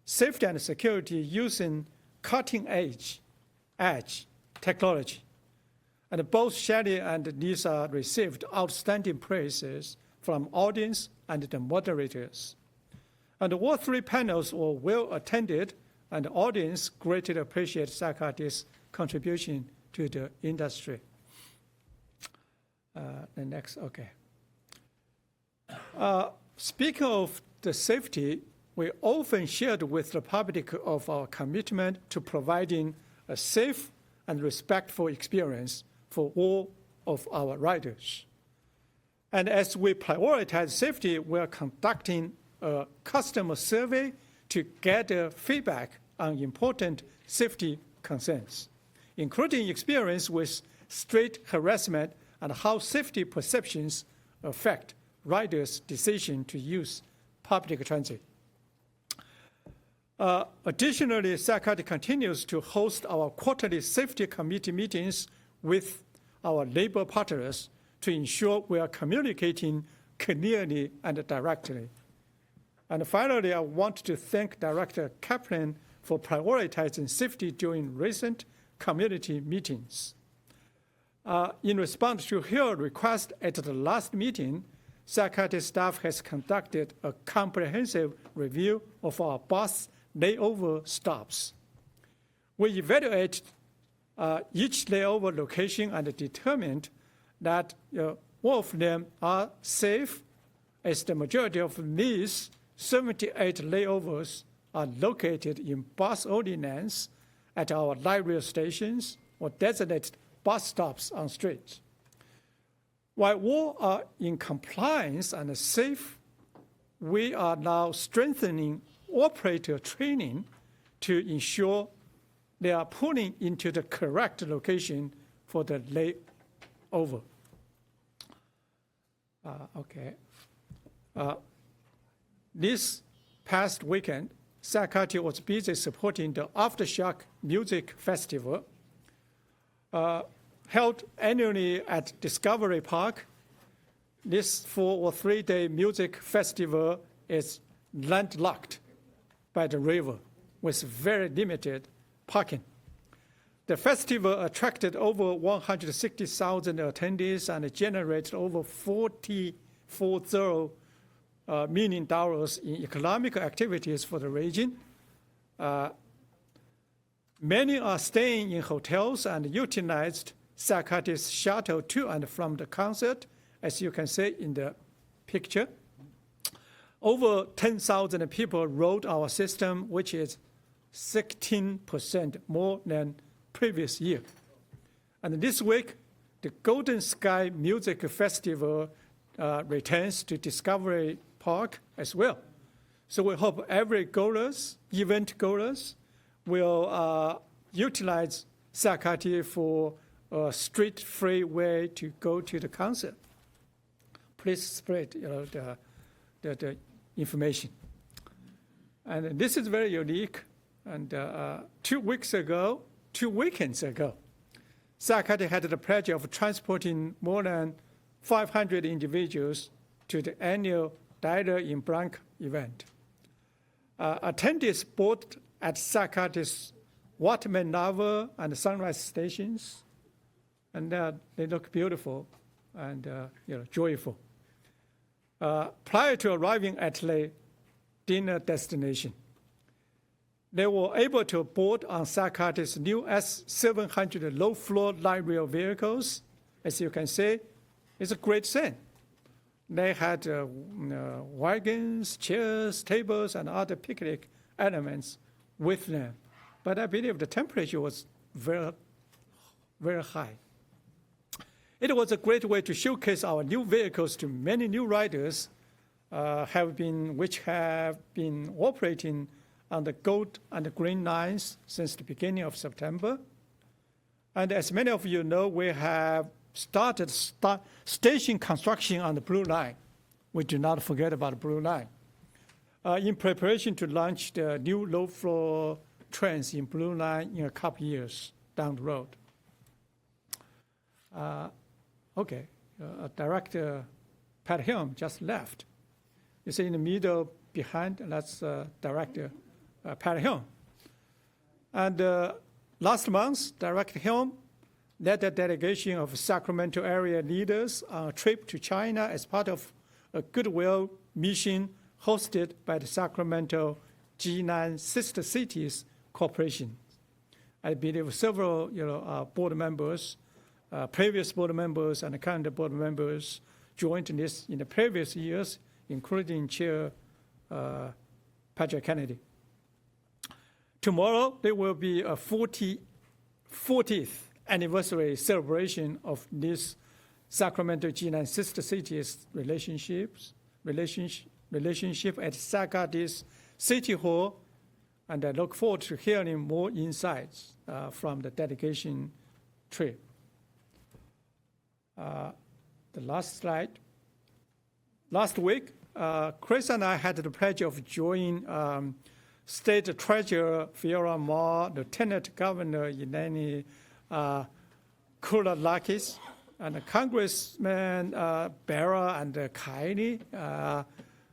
Safety and Security Using Cutting-Edge Technology. And both Shelley and Lisa received outstanding praises from audience and the moderators. And all three panels were well attended, and the audience greatly appreciated SACRT's contribution to the industry. The next, okay. Speaking of the safety, we often shared with the public of our commitment to providing a safe and respectful experience for all of our riders. And as we prioritize safety, we are conducting a customer survey to gather feedback on important safety concerns, including experience with street harassment and how safety perceptions affect riders' decision to use public transit. Additionally, SACRT continues to host our quarterly safety committee meetings with our labor partners to ensure we are communicating clearly and directly. And finally, I want to thank Director Kaplan for prioritizing safety during recent community meetings. In response to her request at the last meeting, SACRT staff has conducted a comprehensive review of our bus layover stops. We evaluated each layover location and determined that all of them are safe, as the majority of these 78 layovers are located in bus-only lanes at our light rail stations or designated bus stops on streets. While all are in compliance and safe, we are now strengthening operator training to ensure they are pulling into the correct location for the layover. This past weekend, SACRT was busy supporting the Aftershock Music Festival, held annually at Discovery Park. This 4 or 3 day music festival is landlocked by the river with very limited parking. The festival attracted over 160,000 attendees and generated over $44 million in economic activities for the region. Many are staying in hotels and utilized SACRT's shuttle to and from the concert, as you can see in the picture. Over 10,000 people rode our system, which is 16% more than previous year. And this week, the Golden Sky Music Festival returns to Discovery Park as well. So we hope every event goers will utilize SACRT for a street-free way to go to the concert. Please spread the information. And this is very unique. And 2 weekends ago, SACRT had the pleasure of transporting more than 500 individuals to the annual Dialer in Blanc event. Attendees both at SACRT's Waterman Lava and Sunrise stations, and they look beautiful and joyful. Prior to arriving at the dinner destination, they were able to board on SACART's new S700 low-floor light rail vehicles. As you can see, it's a great thing. They had wagons, chairs, tables, and other picnic elements with them. But I believe the temperature was very, very high. It was a great way to showcase our new vehicles to many new riders which have been operating on the gold and the green lines since the beginning of September. And as many of you know, we have started station construction on the Blue Line. We do not forget about the Blue Line. In preparation to launch the new low-floor trains in Blue Line in a couple years down the road. Director Pat Helm just left. You see in the middle behind, that's Director Pat Helm. And last month, Director Helm led a delegation of Sacramento area leaders on a trip to China as part of a goodwill mission hosted by the Sacramento G9 Sister Cities Corporation. I believe several board members, previous board members and current board members joined this in the previous years, including Chair Patrick Kennedy. Tomorrow, there will be a 40th anniversary celebration of this Sacramento G9 Sister Cities relationship at SACART's City Hall, and I look forward to hearing more insights from the delegation trip. The last slide. Last week, Chris and I had the pleasure of joining State Treasurer Fiora Ma, Lieutenant Governor Eleni Kouralakis, and Congressman Barra and Kaini,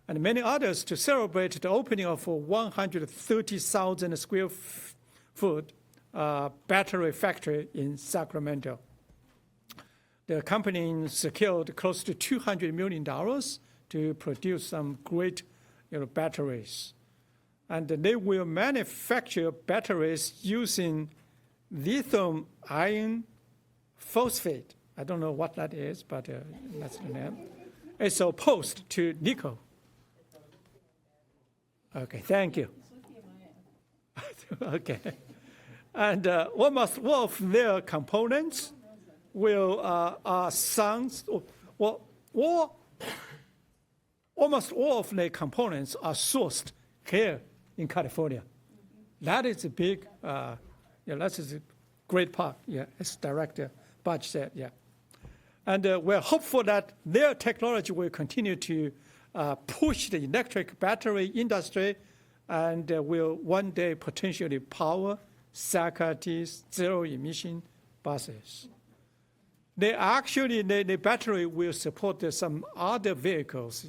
and many others to celebrate the opening of a 130,000 square foot battery factory in Sacramento. The company secured close to $200 million to produce some great batteries. And they will manufacture batteries using lithium iron phosphate. I don't know what that is, but that's the name. It's opposed to nickel. Okay, thank you. Okay. And almost all of their components will almost all of the components are sourced here in California. That is a big, that is a great part, as Director Budge said, And we're hopeful that their technology will continue to push the electric battery industry and will one day potentially power SACART's zero-emission buses. The battery will support some other vehicles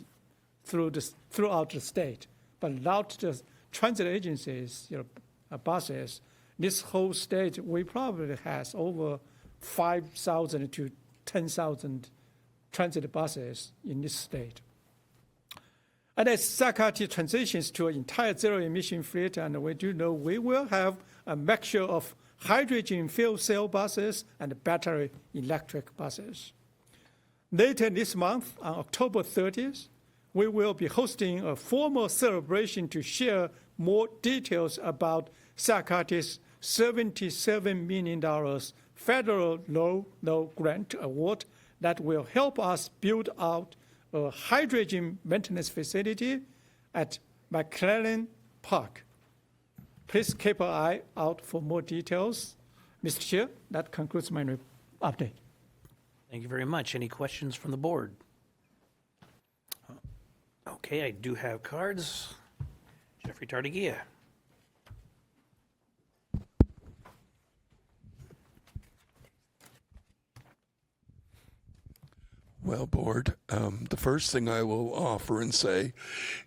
throughout the state, but without the transit agencies, buses, this whole state, we probably has over 5,000 to 10,000 transit buses in this state. And as SACART transitions to an entire zero-emission fleet, and we do know we will have a mixture of hydrogen fuel cell buses and battery electric buses. Later this month, on October 30th, we will be hosting a formal celebration to share more details about SACART's $77 million federal low grant award that will help us build out a hydrogen maintenance facility at McClellan Park. Please keep an eye out for more details. Mr. Chair, that concludes my update. Thank you very much. Any questions from the board? Okay, I do have cards. Jeffrey Tardigia. Well, Board, the first thing I will offer and say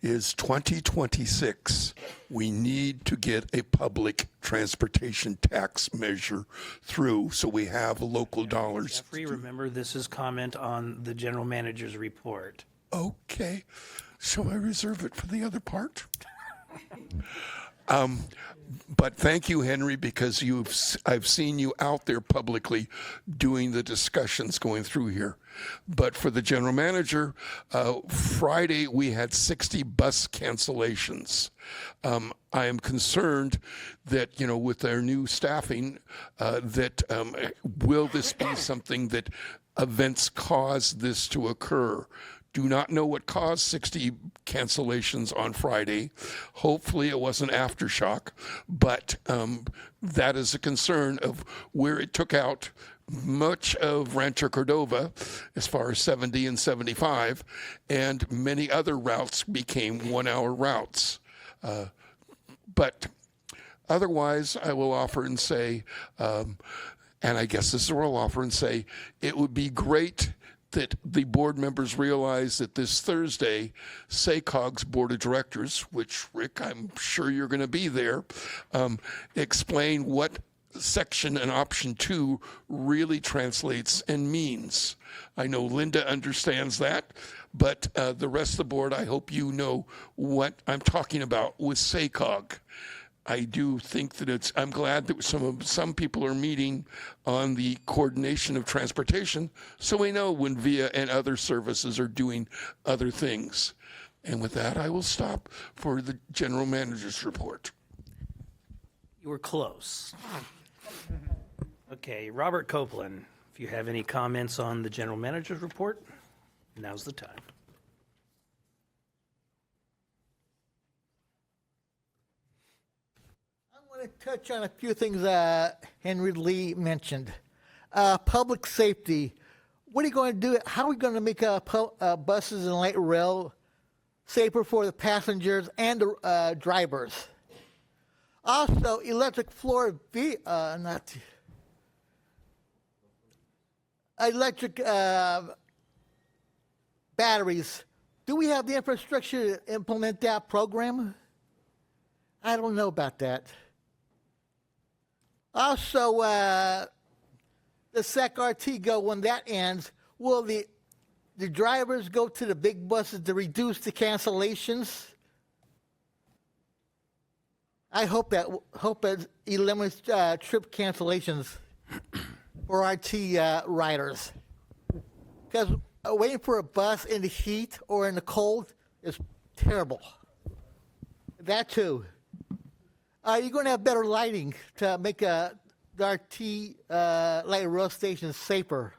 is 2026, we need to get a public transportation tax measure through so we have local dollars. Jeffrey, remember this is comment on the general manager's report. Okay. Shall I reserve it for the other part? But thank you, Henry, because I've seen you out there publicly doing the discussions going through here. But for the general manager, Friday we had 60 bus cancellations. I am concerned that, with our new staffing, will this be something that events cause this to occur? Do not know what caused 60 cancellations on Friday. Hopefully it wasn't aftershock, but that is a concern of where it took out much of Rancho Cordova as far as 70 and 75, and many other routes became 1-hour routes. But otherwise, I will offer and say, and I guess this is where I'll offer and say, it would be great that the board members realize that this Thursday, SACOG's Board of Directors, which, Rick, I'm sure you're going to be there, explain what section and option 2 really translates and means. I know Linda understands that, but the rest of the board, I hope you know what I'm talking about with SACOG. I do think that I'm glad that some people are meeting on the coordination of transportation, so we know when VIA and other services are doing other things. And with that, I will stop for the general manager's report. You were close. Okay, Robert Copeland, if you have any comments on the general manager's report, now's the time. I want to touch on a few things Henry Lee mentioned. Public safety. What are you going to do? How are we going to make buses and light rail safer for the passengers and the drivers? Also, electric batteries. Do we have the infrastructure to implement that program? I don't know about that. Also, the SAC-RT go when that ends. Will the drivers go to the big buses to reduce the cancellations? I hope it eliminates trip cancellations for RT riders. Because waiting for a bus in the heat or in the cold is terrible. That too. You're going to have better lighting to make the RT light rail stations safer.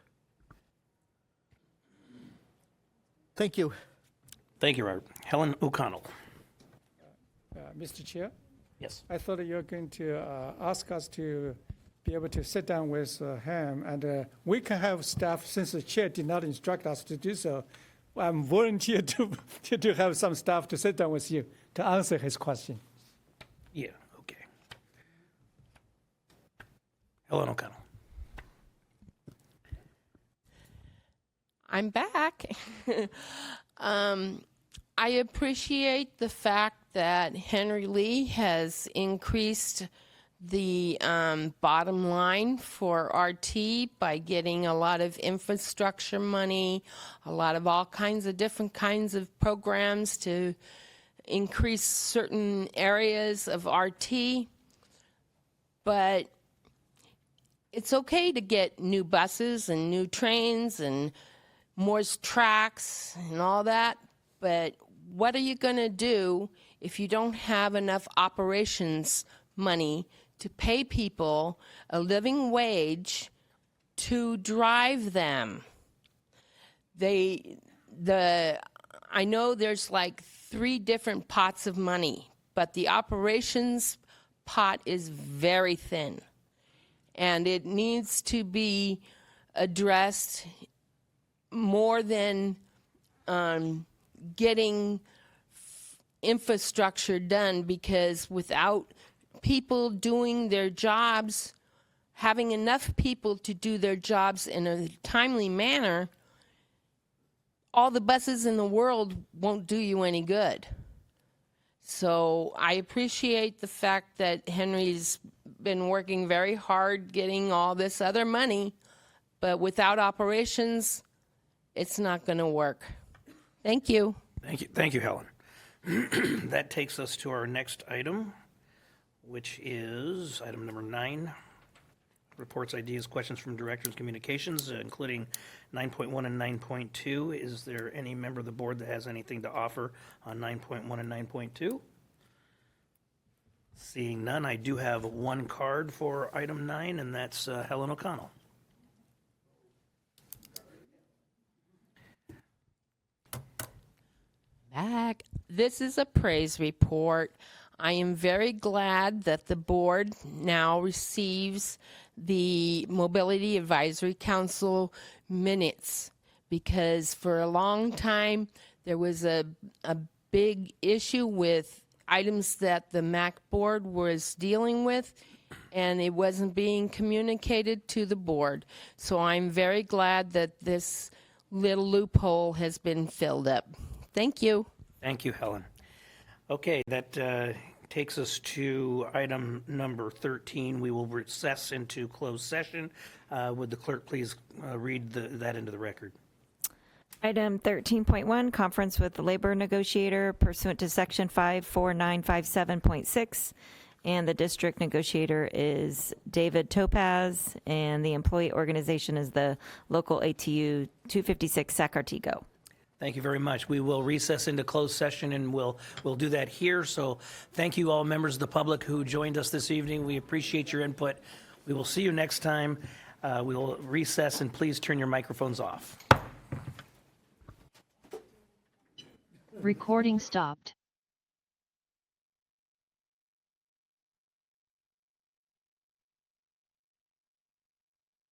Thank you. Thank you, Robert. Helen O'Connell. Mr. Chair? Yes. I thought you were going to ask us to be able to sit down with him, and we can have staff, since the chair did not instruct us to do so. I'm volunteer to have some staff to sit down with you to answer his question. Yeah, okay. Helen O'Connell. I'm back. I appreciate the fact that Henry Lee has increased the bottom line for RT by getting a lot of infrastructure money, a lot of all kinds of different kinds of programs to increase certain areas of RT. But it's okay to get new buses and new trains and more tracks and all that, but what are you going to do if you don't have enough operations money to pay people a living wage to drive them? I know there's like 3 different pots of money, but the operations pot is very thin, and it needs to be addressed more than getting infrastructure done, because without people doing their jobs, having enough people to do their jobs in a timely manner, all the buses in the world won't do you any good. So I appreciate the fact that Henry's been working very hard getting all this other money, but without operations, it's not going to work. Thank you. Thank you, Helen. That takes us to our next item, which is item number 9. Reports, ideas, questions from directors, communications, including 9.1 and 9.2. Is there any member of the board that has anything to offer on 9.1 and 9.2? Seeing none, I do have one card for item 9, and that's Helen O'Connell. Back. This is a praise report. I am very glad that the board now receives the Mobility Advisory Council minutes, because for a long time there was a big issue with items that the MAC board was dealing with, and it wasn't being communicated to the board. So I'm very glad that this little loophole has been filled up. Thank you. Thank you, Helen. Okay, that takes us to item number 13. We will recess into closed session. Would the clerk please read that into the record? Item 13.1, conference with the labor negotiator pursuant to section 54957.6. And the district negotiator is David Topaz, and the employee organization is the local ATU 256 Sacramento. Thank you very much. We will recess into closed session, and we'll do that here. So thank you all members of the public who joined us this evening. We appreciate your input. We will see you next time. We will recess, and please turn your microphones off. Recording stopped.